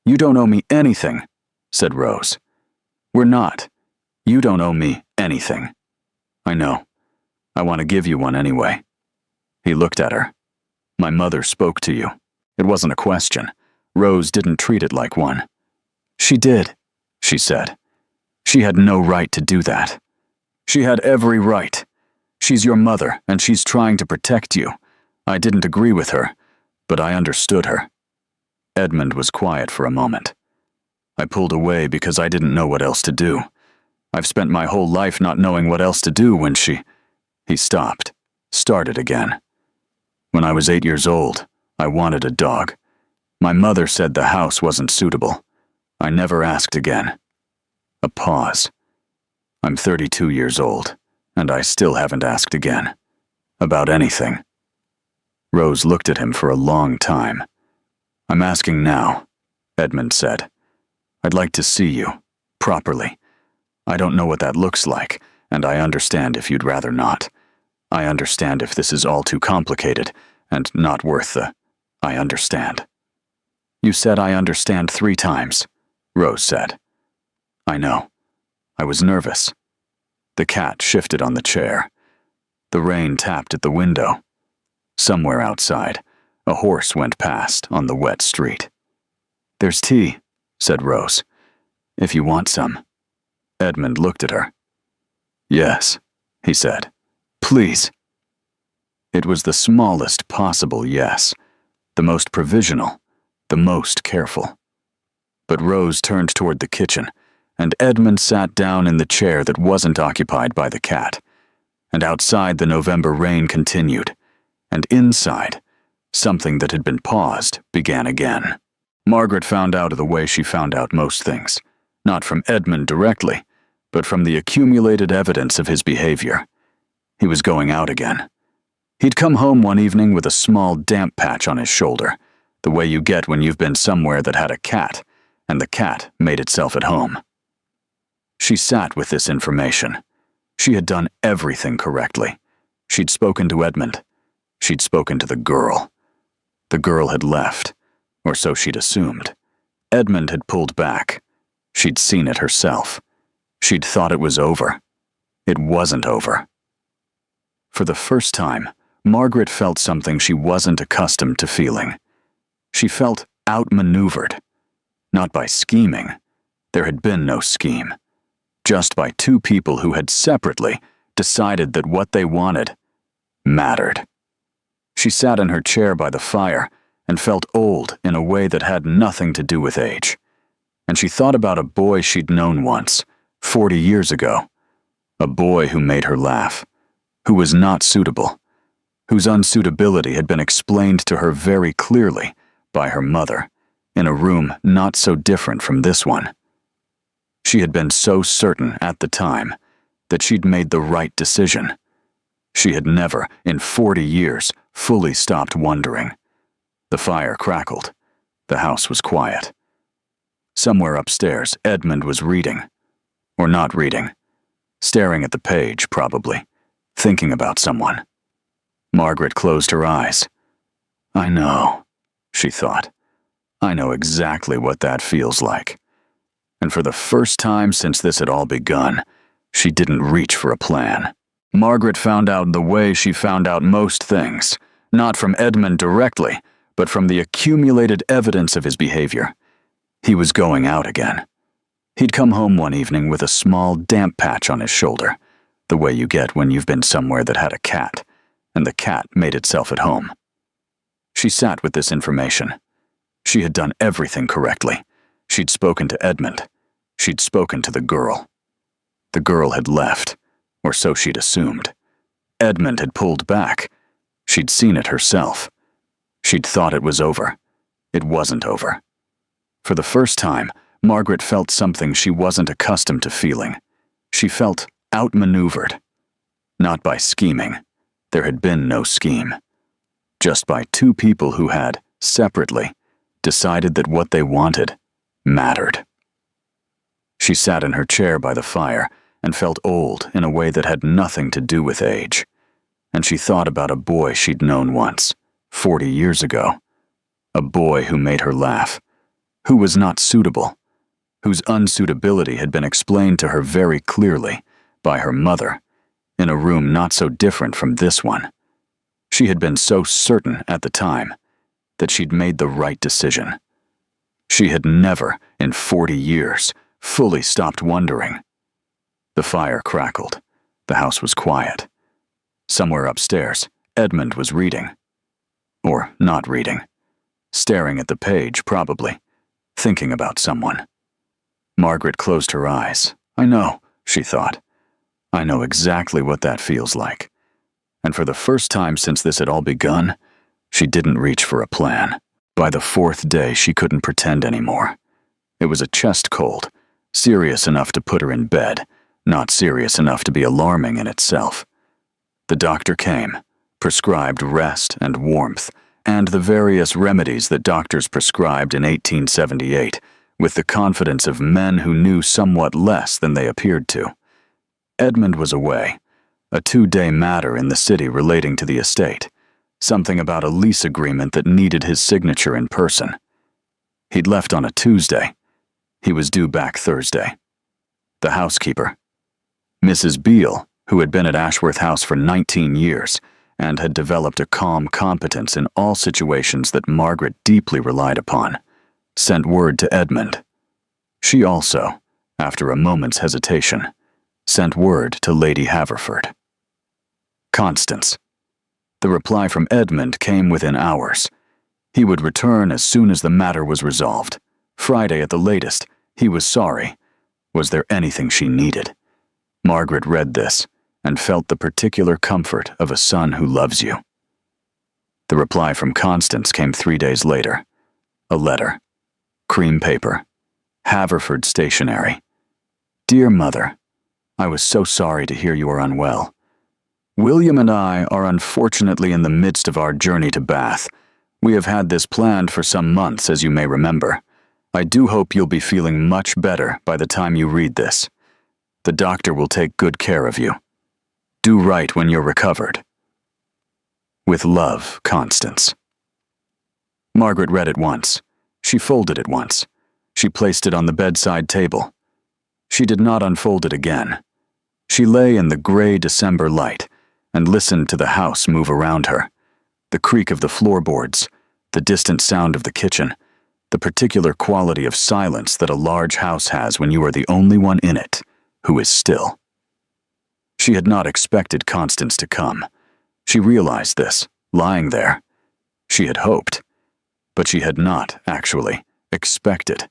"You don't owe me anything," said Rose. "We're not. You don't owe me anything." "I know. I want to give you one anyway." He looked at her. "My mother spoke to you." It wasn't a question. Rose didn't treat it like one. "She did," she said. "She had no right to do that. She had every right. She's your mother, and she's trying to protect you. I didn't agree with her, but I understood her." Edmund was quiet for a moment. "I pulled away because I didn't know what else to do. I've spent my whole life not knowing what else to do when she—" He stopped, started again. "When I was 8 years old, I wanted a dog. My mother said the house wasn't suitable. I never asked again." A pause. "I'm 32 years old, and I still haven't asked again. About anything." Rose looked at him for a long time. "I'm asking now," Edmund said. "I'd like to see you, properly. I don't know what that looks like, and I understand if you'd rather not. I understand if this is all too complicated, and not worth the— I understand." "You said I understand 3 times, Rose said. "I know. I was nervous." The cat shifted on the chair. The rain tapped at the window. Somewhere outside, a horse went past on the wet street. "There's tea," said Rose. "If you want some." Edmund looked at her. "Yes," he said. "Please." It was the smallest possible yes, the most provisional, the most careful. But Rose turned toward the kitchen, and Edmund sat down in the chair that wasn't occupied by the cat. And outside, the November rain continued, and inside, something that had been paused began again. Margaret found out the way she found out most things, not from Edmund directly, but from the accumulated evidence of his behavior. He was going out again. He'd come home one evening with a small damp patch on his shoulder, the way you get when you've been somewhere that had a cat, and the cat made itself at home. She sat with this information. She had done everything correctly. She'd spoken to Edmund. She'd spoken to the girl. The girl had left, or so she'd assumed. Edmund had pulled back. She'd seen it herself. She'd thought it was over. It wasn't over. For the first time, Margaret felt something she wasn't accustomed to feeling. She felt outmaneuvered. Not by scheming. There had been no scheme. Just by two people who had separately decided that what they wanted mattered. She sat in her chair by the fire and felt old in a way that had nothing to do with age. And she thought about a boy she'd known once, 40 years ago. A boy who made her laugh, who was not suitable, whose unsuitability had been explained to her very clearly by her mother, in a room not so different from this one. She had been so certain at the time that she'd made the right decision. She had never, in 40 years, fully stopped wondering. The fire crackled. The house was quiet. Somewhere upstairs, Edmund was reading. Or not reading. Staring at the page, probably. Thinking about someone. Margaret closed her eyes. I know, she thought. I know exactly what that feels like. And for the first time since this had all begun, she didn't reach for a plan. Margaret found out the way she found out most things, not from Edmund directly, but from the accumulated evidence of his behavior. He was going out again. He'd come home one evening with a small damp patch on his shoulder, the way you get when you've been somewhere that had a cat, and the cat made itself at home. She sat with this information. She had done everything correctly. She'd spoken to Edmund. She'd spoken to the girl. The girl had left, or so she'd assumed. Edmund had pulled back. She'd seen it herself. She'd thought it was over. It wasn't over. For the first time, Margaret felt something she wasn't accustomed to feeling. She felt outmaneuvered. Not by scheming. There had been no scheme. Just by two people who had, separately, decided that what they wanted mattered. She sat in her chair by the fire and felt old in a way that had nothing to do with age. And she thought about a boy she'd known once, 40 years ago. A boy who made her laugh, who was not suitable, whose unsuitability had been explained to her very clearly by her mother, in a room not so different from this one. She had been so certain at the time that she'd made the right decision. She had never, in 40 years, fully stopped wondering. The fire crackled. The house was quiet. Somewhere upstairs, Edmund was reading. Or not reading. Staring at the page, probably. Thinking about someone. Margaret closed her eyes. I know, she thought. I know exactly what that feels like. And for the first time since this had all begun, she didn't reach for a plan. By the fourth day, she couldn't pretend anymore. It was a chest cold, serious enough to put her in bed, not serious enough to be alarming in itself. The doctor came, prescribed rest and warmth, and the various remedies that doctors prescribed in 1878, with the confidence of men who knew somewhat less than they appeared to. Edmund was away, a 2-day matter in the city relating to the estate, something about a lease agreement that needed his signature in person. He'd left on a Tuesday. He was due back Thursday. The housekeeper, Mrs. Beale, who had been at Ashworth House for 19 years and had developed a calm competence in all situations that Margaret deeply relied upon, sent word to Edmund. She also, after a moment's hesitation, sent word to Lady Haverford. Constance. The reply from Edmund came within hours. He would return as soon as the matter was resolved. Friday at the latest. He was sorry. Was there anything she needed? Margaret read this and felt the particular comfort of a son who loves you. The reply from Constance came 3 days later. A letter. Cream paper. Haverford stationery. Dear Mother, I was so sorry to hear you are unwell. William and I are unfortunately in the midst of our journey to Bath. We have had this planned for some months, as you may remember. I do hope you'll be feeling much better by the time you read this. The doctor will take good care of you. Do write when you're recovered. With love, Constance. Margaret read it once. She folded it once. She placed it on the bedside table. She did not unfold it again. She lay in the gray December light and listened to the house move around her. The creak of the floorboards, the distant sound of the kitchen, the particular quality of silence that a large house has when you are the only one in it who is still. She had not expected Constance to come. She realized this, lying there. She had hoped, but she had not, actually, expected.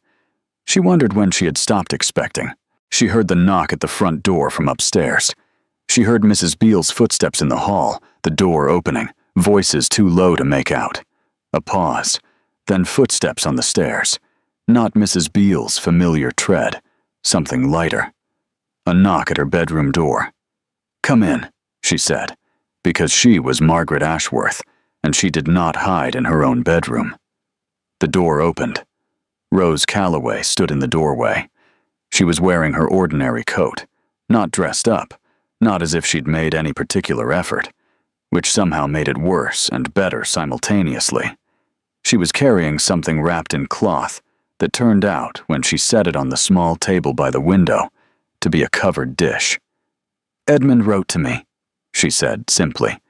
She wondered when she had stopped expecting. She heard the knock at the front door from upstairs. She heard Mrs. Beale's footsteps in the hall, the door opening, voices too low to make out. A pause, then footsteps on the stairs. Not Mrs. Beale's familiar tread, something lighter. A knock at her bedroom door. "Come in," she said, because she was Margaret Ashworth, and she did not hide in her own bedroom. The door opened. Rose Calloway stood in the doorway. She was wearing her ordinary coat, not dressed up, not as if she'd made any particular effort, which somehow made it worse and better simultaneously. She was carrying something wrapped in cloth that turned out, when she set it on the small table by the window, to be a covered dish. "Edmund wrote to me," she said simply.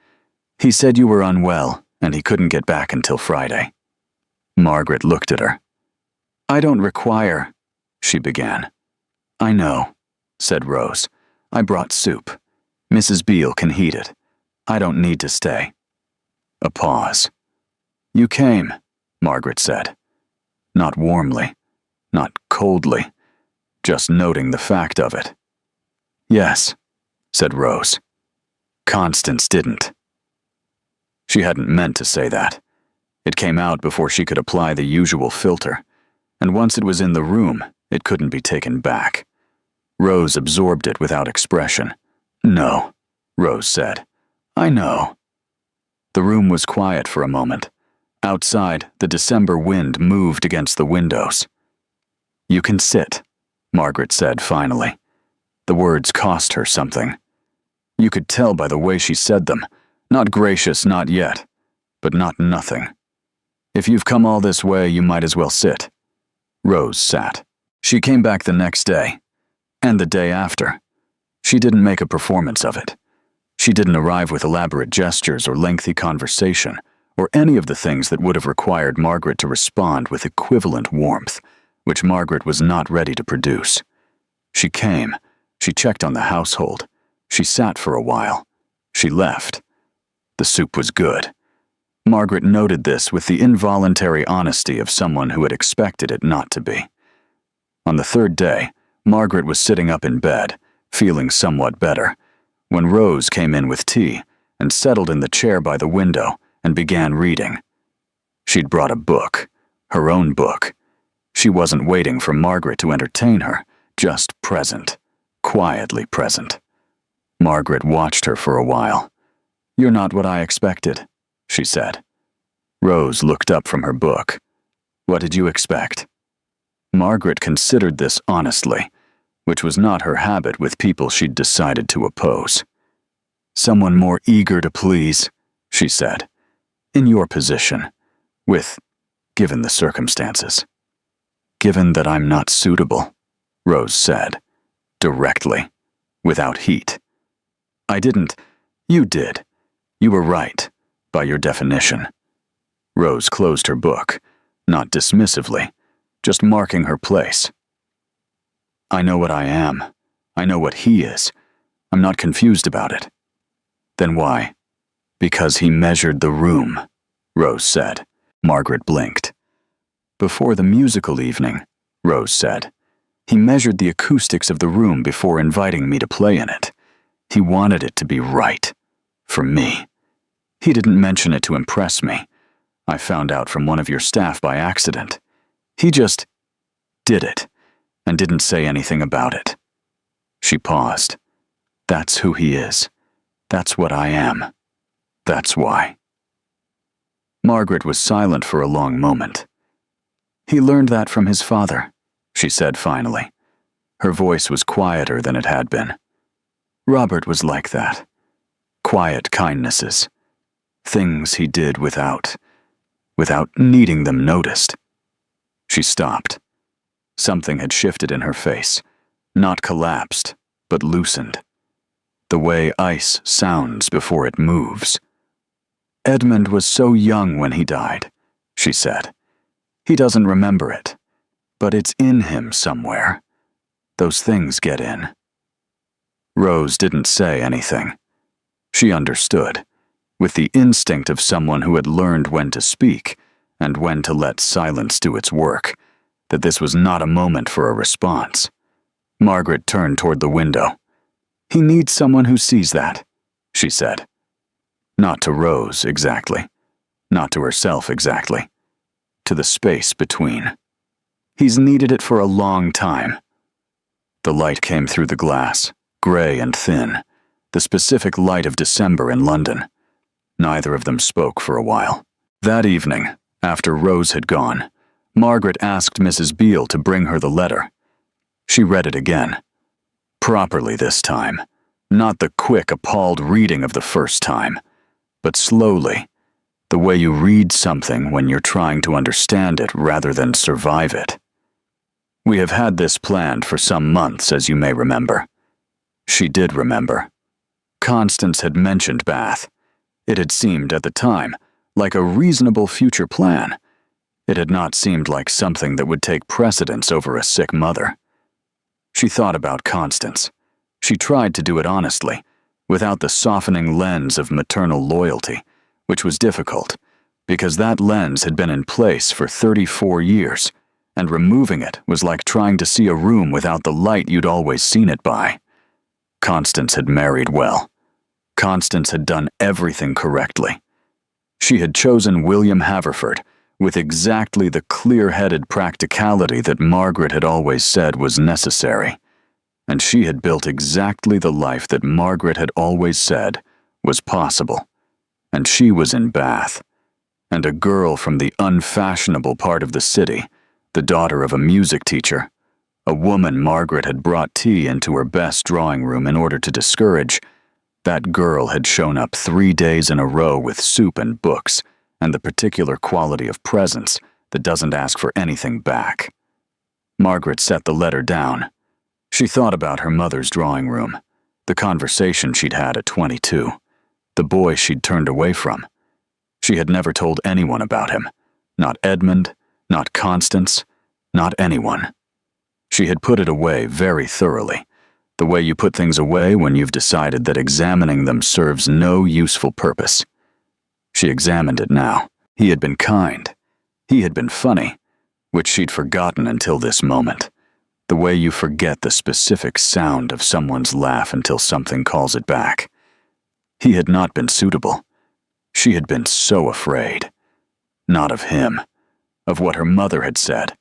"He said you were unwell and he couldn't get back until Friday." Margaret looked at her. "I don't require," she began. "I know," said Rose. "I brought soup. Mrs. Beale can heat it. I don't need to stay." A pause. "You came," Margaret said. Not warmly, not coldly, just noting the fact of it. "Yes," said Rose. Constance didn't. She hadn't meant to say that. It came out before she could apply the usual filter, and once it was in the room, it couldn't be taken back. Rose absorbed it without expression. "No," Rose said. "I know." The room was quiet for a moment. Outside, the December wind moved against the windows. "You can sit," Margaret said finally. The words cost her something. You could tell by the way she said them. Not gracious, not yet, but not nothing. "If you've come all this way, you might as well sit." Rose sat. She came back the next day, and the day after. She didn't make a performance of it. She didn't arrive with elaborate gestures or lengthy conversation, or any of the things that would have required Margaret to respond with equivalent warmth, which Margaret was not ready to produce. She came. She checked on the household. She sat for a while. She left. The soup was good. Margaret noted this with the involuntary honesty of someone who had expected it not to be. On the third day, Margaret was sitting up in bed, feeling somewhat better, when Rose came in with tea and settled in the chair by the window and began reading. She'd brought a book, her own book. She wasn't waiting for Margaret to entertain her, just present, quietly present. Margaret watched her for a while. "You're not what I expected," she said. Rose looked up from her book. "What did you expect?" Margaret considered this honestly, which was not her habit with people she'd decided to oppose. "Someone more eager to please," she said. "In your position, given the circumstances." "Given that I'm not suitable," Rose said, directly, without heat. You did. You were right, by your definition." Rose closed her book, not dismissively, just marking her place. "I know what I am. I know what he is. I'm not confused about it." "Then why?" "Because he measured the room," Rose said. Margaret blinked. "Before the musical evening," Rose said. "He measured the acoustics of the room before inviting me to play in it. He wanted it to be right. For me. He didn't mention it to impress me. I found out from one of your staff by accident. He just did it, and didn't say anything about it." She paused. "That's who he is. That's what I am. That's why. Margaret was silent for a long moment. He learned that from his father, she said finally. Her voice was quieter than it had been. Robert was like that. Quiet kindnesses. Things he did without needing them noticed. She stopped. Something had shifted in her face, not collapsed, but loosened. The way ice sounds before it moves. Edmund was so young when he died, she said. He doesn't remember it, but it's in him somewhere. Those things get in. Rose didn't say anything. She understood, with the instinct of someone who had learned when to speak and when to let silence do its work, that this was not a moment for a response. Margaret turned toward the window. He needs someone who sees that, she said. Not to Rose, exactly. Not to herself, exactly. To the space between. He's needed it for a long time. The light came through the glass, gray and thin, the specific light of December in London. Neither of them spoke for a while. That evening, after Rose had gone, Margaret asked Mrs. Beale to bring her the letter. She read it again. Properly this time. Not the quick, appalled reading of the first time, but slowly, the way you read something when you're trying to understand it rather than survive it. We have had this planned for some months, as you may remember. She did remember. Constance had mentioned Bath. It had seemed, at the time, like a reasonable future plan. It had not seemed like something that would take precedence over a sick mother. She thought about Constance. She tried to do it honestly, without the softening lens of maternal loyalty, which was difficult, because that lens had been in place for 34 years, and removing it was like trying to see a room without the light you'd always seen it by. Constance had married well. Constance had done everything correctly. She had chosen William Haverford with exactly the clear-headed practicality that Margaret had always said was necessary, and she had built exactly the life that Margaret had always said was possible. And she was in Bath, and a girl from the unfashionable part of the city, the daughter of a music teacher, a woman Margaret had brought tea into her best drawing room in order to discourage. That girl had shown up 3 days in a row with soup and books, and the particular quality of presence that doesn't ask for anything back. Margaret set the letter down. She thought about her mother's drawing room, the conversation she'd had at 22, the boy she'd turned away from. She had never told anyone about him, not Edmund, not Constance, not anyone. She had put it away very thoroughly, the way you put things away when you've decided that examining them serves no useful purpose. She examined it now. He had been kind. He had been funny, which she'd forgotten until this moment. The way you forget the specific sound of someone's laugh until something calls it back. He had not been suitable. She had been so afraid. Not of him. Of what her mother had said.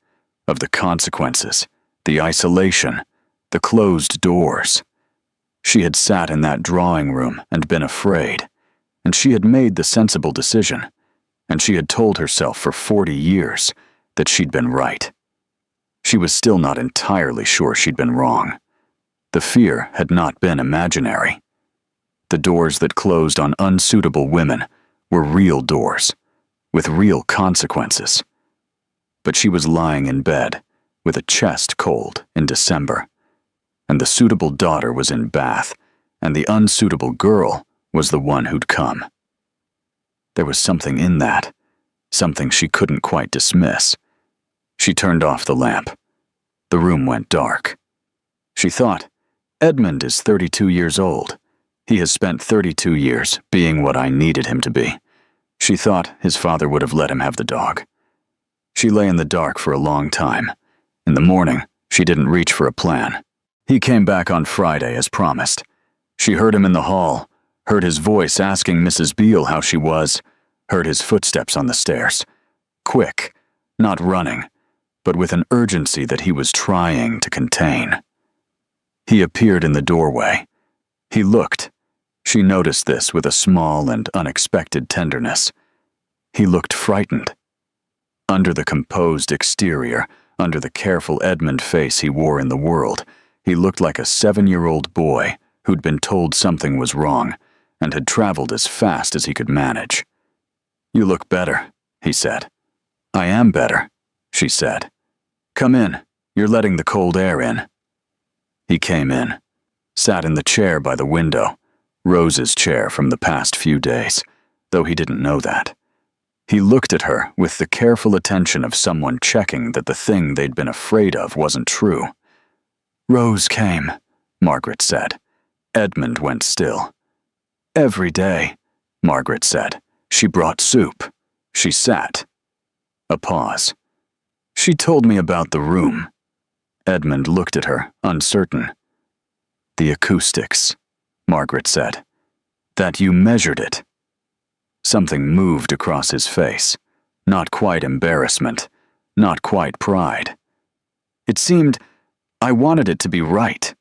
Of the consequences. The isolation. The closed doors. She had sat in that drawing room and been afraid. And she had made the sensible decision. And she had told herself for 40 years that she'd been right. She was still not entirely sure she'd been wrong. The fear had not been imaginary. The doors that closed on unsuitable women were real doors, with real consequences. But she was lying in bed, with a chest cold in December, and the suitable daughter was in Bath, and the unsuitable girl was the one who'd come. There was something in that, something she couldn't quite dismiss. She turned off the lamp. The room went dark. She thought, Edmund is 32 years old. He has spent 32 years being what I needed him to be. She thought his father would have let him have the dog. She lay in the dark for a long time. In the morning, she didn't reach for a plan. He came back on Friday as promised. She heard him in the hall, heard his voice asking Mrs. Beale how she was, heard his footsteps on the stairs. Quick, not running, but with an urgency that he was trying to contain. He appeared in the doorway. He looked. She noticed this with a small and unexpected tenderness. He looked frightened. Under the composed exterior, under the careful Edmund face he wore in the world, he looked like a 7-year-old boy who'd been told something was wrong and had traveled as fast as he could manage. "You look better," he said. "I am better," she said. "Come in. You're letting the cold air in." He came in, sat in the chair by the window, Rose's chair from the past few days, though he didn't know that. He looked at her with the careful attention of someone checking that the thing they'd been afraid of wasn't true. "Rose came," Margaret said. Edmund went still. "Every day," Margaret said. "She brought soup." She sat. A pause. "She told me about the room." Edmund looked at her, uncertain. "The acoustics," Margaret said. "That you measured it." Something moved across his face. Not quite embarrassment, not quite pride. It seemed, "I wanted it to be right."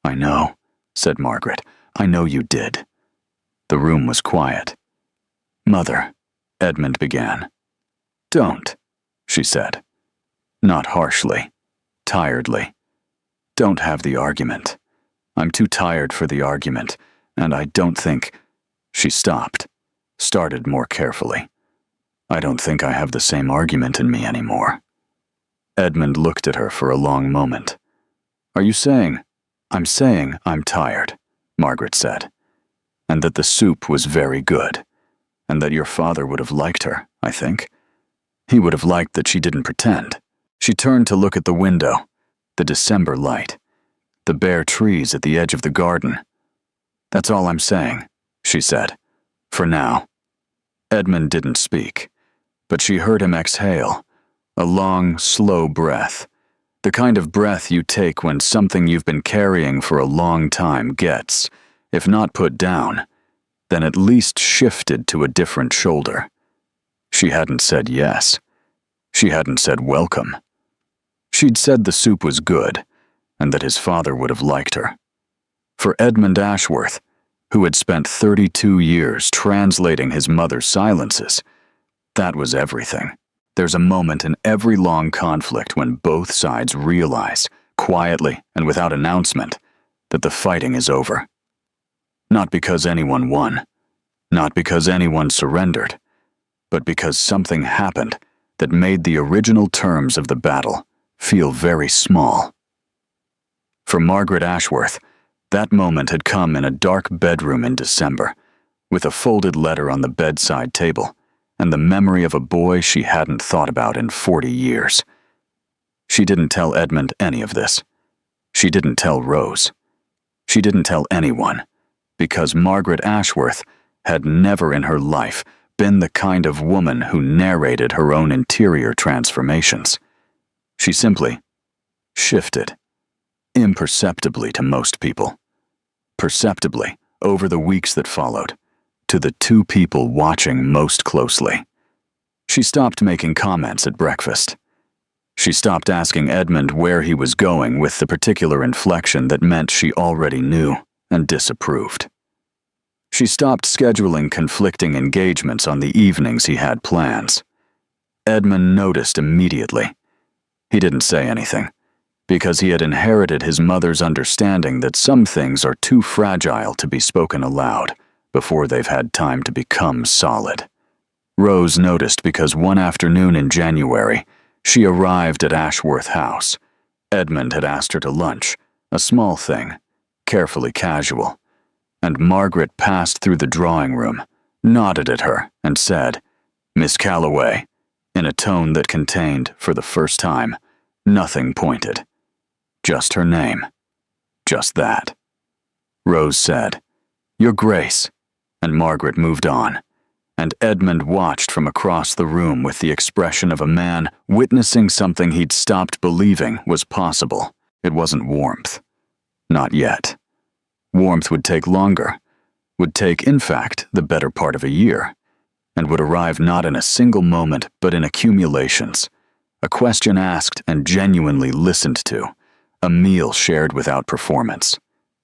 "I know," said Margaret. "I know you did." The room was quiet. "Mother," Edmund began. "Don't," she said. Not harshly, tiredly. "Don't have the argument. I'm too tired for the argument, and I don't think—" She stopped, started more carefully. "I don't think I have the same argument in me anymore." Edmund looked at her for a long moment. "Are you saying—" "I'm saying I'm tired," Margaret said, "and that the soup was very good, and that your father would have liked her, I think. He would have liked that she didn't pretend." She turned to look at the window, the December light, the bare trees at the edge of the garden. "That's all I'm saying," she said. "For now." Edmund didn't speak, but she heard him exhale, a long, slow breath, the kind of breath you take when something you've been carrying for a long time gets, if not put down, then at least shifted to a different shoulder. She hadn't said yes. She hadn't said welcome. She'd said the soup was good, and that his father would have liked her. For Edmund Ashworth, who had spent 32 years translating his mother's silences, that was everything. There's a moment in every long conflict when both sides realize, quietly and without announcement, that the fighting is over. Not because anyone won, not because anyone surrendered, but because something happened that made the original terms of the battle feel very small. For Margaret Ashworth, that moment had come in a dark bedroom in December, with a folded letter on the bedside table, and the memory of a boy she hadn't thought about in 40 years. She didn't tell Edmund any of this. She didn't tell Rose. She didn't tell anyone, because Margaret Ashworth had never in her life been the kind of woman who narrated her own interior transformations. She simply shifted, imperceptibly to most people, perceptibly over the weeks that followed, to the two people watching most closely. She stopped making comments at breakfast. She stopped asking Edmund where he was going with the particular inflection that meant she already knew and disapproved. She stopped scheduling conflicting engagements on the evenings he had plans. Edmund noticed immediately. He didn't say anything, because he had inherited his mother's understanding that some things are too fragile to be spoken aloud before they've had time to become solid. Rose noticed because one afternoon in January, she arrived at Ashworth House. Edmund had asked her to lunch, a small thing, carefully casual, and Margaret passed through the drawing room, nodded at her, and said, "Miss Calloway," in a tone that contained, for the first time, nothing pointed. Just her name. Just that. Rose said, "Your Grace," and Margaret moved on, and Edmund watched from across the room with the expression of a man witnessing something he'd stopped believing was possible. It wasn't warmth. Not yet. Warmth would take longer, would take, in fact, the better part of a year, and would arrive not in a single moment but in accumulations. A question asked and genuinely listened to, a meal shared without performance,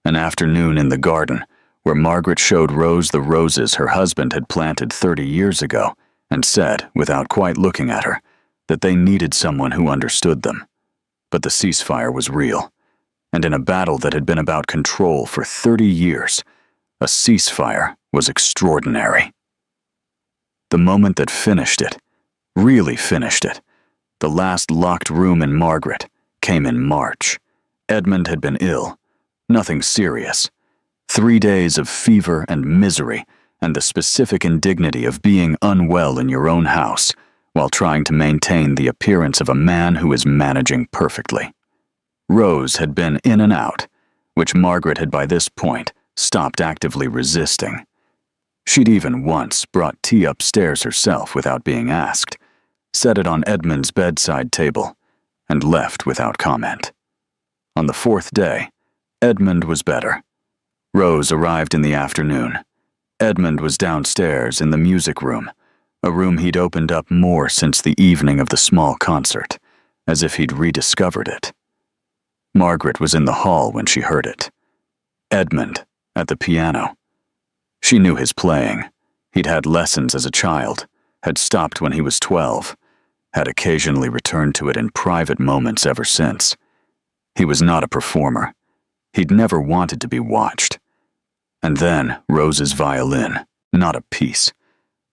an afternoon in the garden where Margaret showed Rose the roses her husband had planted 30 years ago and said, without quite looking at her, that they needed someone who understood them. But the ceasefire was real, and in a battle that had been about control for 30 years, a ceasefire was extraordinary. The moment that finished it, really finished it, the last locked room in Margaret, came in March. Edmund had been ill. Nothing serious. 3 days of fever and misery, and the specific indignity of being unwell in your own house, while trying to maintain the appearance of a man who is managing perfectly. Rose had been in and out, which Margaret had by this point stopped actively resisting. She'd even once brought tea upstairs herself without being asked, set it on Edmund's bedside table, and left without comment. On the 4th day, Edmund was better. Rose arrived in the afternoon. Edmund was downstairs in the music room, a room he'd opened up more since the evening of the small concert, as if he'd rediscovered it. Margaret was in the hall when she heard it. Edmund, at the piano. She knew his playing. He'd had lessons as a child, had stopped when he was 12, had occasionally returned to it in private moments ever since. He was not a performer. He'd never wanted to be watched. And then Rose's violin, not a piece,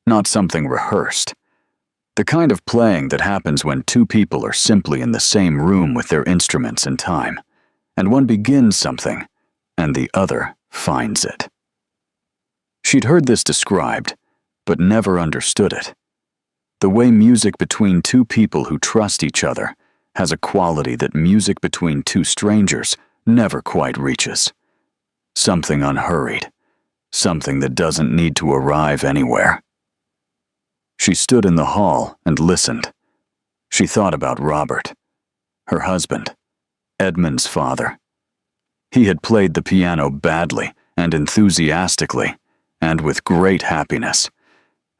not something rehearsed. The kind of playing that happens when two people are simply in the same room with their instruments and time, and one begins something, and the other finds it. She'd heard this described, but never understood it. The way music between two people who trust each other has a quality that music between two strangers never quite reaches. Something unhurried, something that doesn't need to arrive anywhere. She stood in the hall and listened. She thought about Robert, her husband, Edmund's father. He had played the piano badly and enthusiastically, and with great happiness,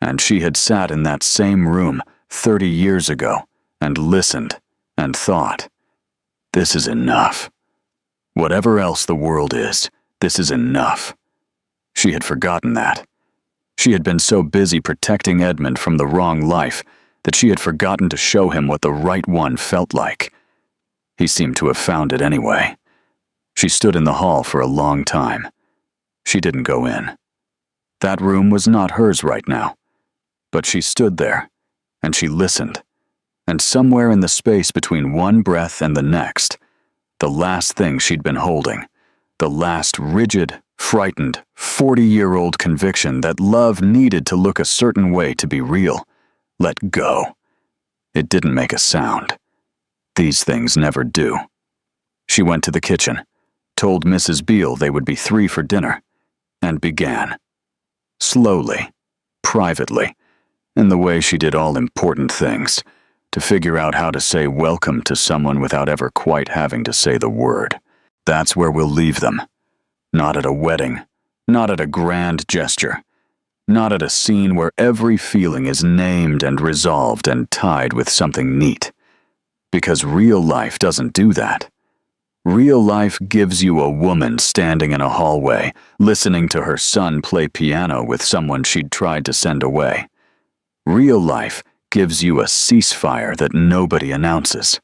and she had sat in that same room 30 years ago and listened and thought, this is enough. Whatever else the world is, this is enough. She had forgotten that. She had been so busy protecting Edmund from the wrong life that she had forgotten to show him what the right one felt like. He seemed to have found it anyway. She stood in the hall for a long time. She didn't go in. That room was not hers right now. But she stood there, and she listened, and somewhere in the space between one breath and the next, the last thing she'd been holding, the last rigid, frightened, 40-year-old conviction that love needed to look a certain way to be real, let go. It didn't make a sound. These things never do. She went to the kitchen, told Mrs. Beale they would be 3 for dinner, and began. Slowly, privately, in the way she did all important things, to figure out how to say welcome to someone without ever quite having to say the word. That's where we'll leave them. Not at a wedding, not at a grand gesture, not at a scene where every feeling is named and resolved and tied with something neat. Because real life doesn't do that. Real life gives you a woman standing in a hallway, listening to her son play piano with someone she'd tried to send away. Real life gives you a ceasefire that nobody announces,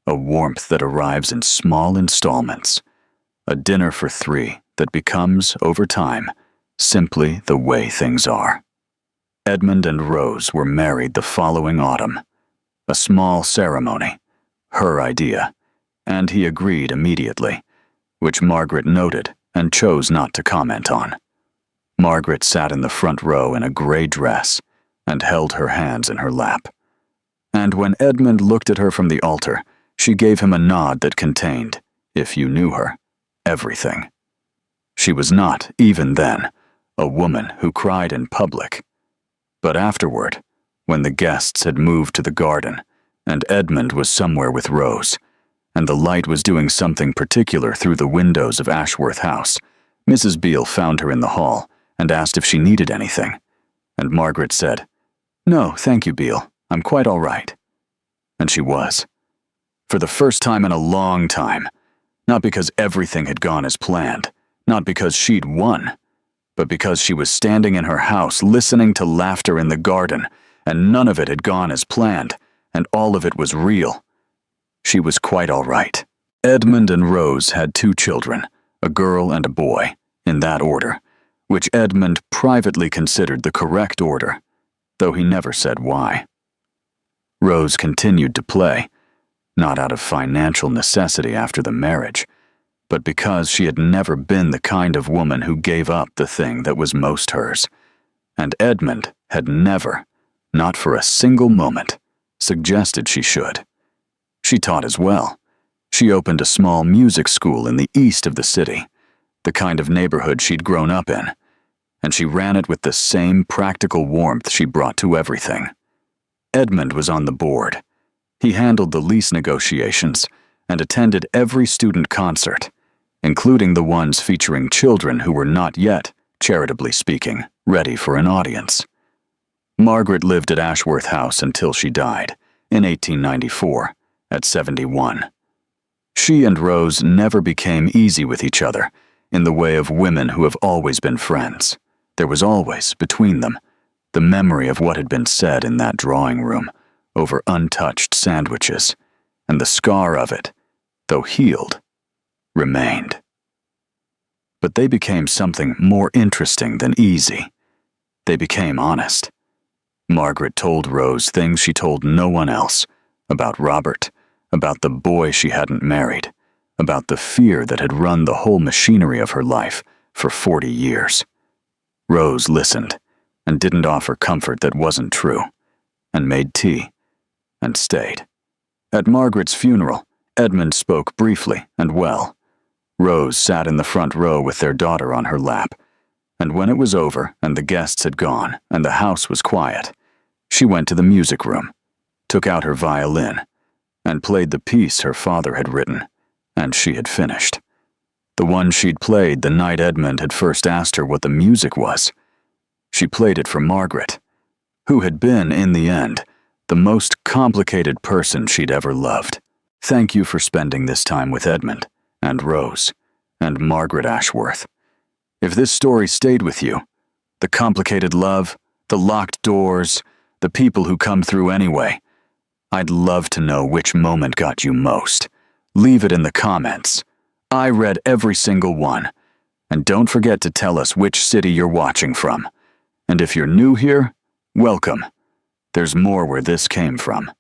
a warmth that arrives in small installments, a dinner for 3 that becomes, over time, simply the way things are. Edmund and Rose were married the following autumn. A small ceremony, her idea, and he agreed immediately, which Margaret noted and chose not to comment on. Margaret sat in the front row in a gray dress and held her hands in her lap. And when Edmund looked at her from the altar, she gave him a nod that contained, if you knew her, everything. She was not, even then, a woman who cried in public. But afterward, when the guests had moved to the garden, and Edmund was somewhere with Rose, and the light was doing something particular through the windows of Ashworth House, Mrs. Beale found her in the hall and asked if she needed anything, and Margaret said, "No, thank you, Beale. I'm quite all right." And she was. For the first time in a long time. Not because everything had gone as planned. Not because she'd won. but because she was standing in her house listening to laughter in the garden, and none of it had gone as planned, and all of it was real. She was quite all right. Edmund and Rose had 2 children, a girl and a boy, in that order, which Edmund privately considered the correct order, though he never said why. Rose continued to play, not out of financial necessity after the marriage, but because she had never been the kind of woman who gave up the thing that was most hers, and Edmund had never, not for a single moment, suggested she should. She taught as well. She opened a small music school in the east of the city, the kind of neighborhood she'd grown up in, and she ran it with the same practical warmth she brought to everything. Edmund was on the board. He handled the lease negotiations and attended every student concert, including the ones featuring children who were not yet, charitably speaking, ready for an audience. Margaret lived at Ashworth House until she died, in 1894, at 71. She and Rose never became easy with each other, in the way of women who have always been friends. There was always, between them, the memory of what had been said in that drawing room, over untouched sandwiches, and the scar of it, though healed, remained. But they became something more interesting than easy. They became honest. Margaret told Rose things she told no one else, about Robert, about the boy she hadn't married, about the fear that had run the whole machinery of her life for 40 years. Rose listened, and didn't offer comfort that wasn't true, and made tea, and stayed. At Margaret's funeral, Edmund spoke briefly and well. Rose sat in the front row with their daughter on her lap, and when it was over and the guests had gone and the house was quiet, she went to the music room, took out her violin, and played the piece her father had written, and she had finished. The one she'd played the night Edmund had first asked her what the music was. She played it for Margaret, who had been, in the end, the most complicated person she'd ever loved. Thank you for spending this time with Edmund, and Rose, and Margaret Ashworth. If this story stayed with you, the complicated love, the locked doors, the people who come through anyway, I'd love to know which moment got you most. Leave it in the comments. I read every single one. And don't forget to tell us which city you're watching from. And if you're new here, welcome. There's more where this came from.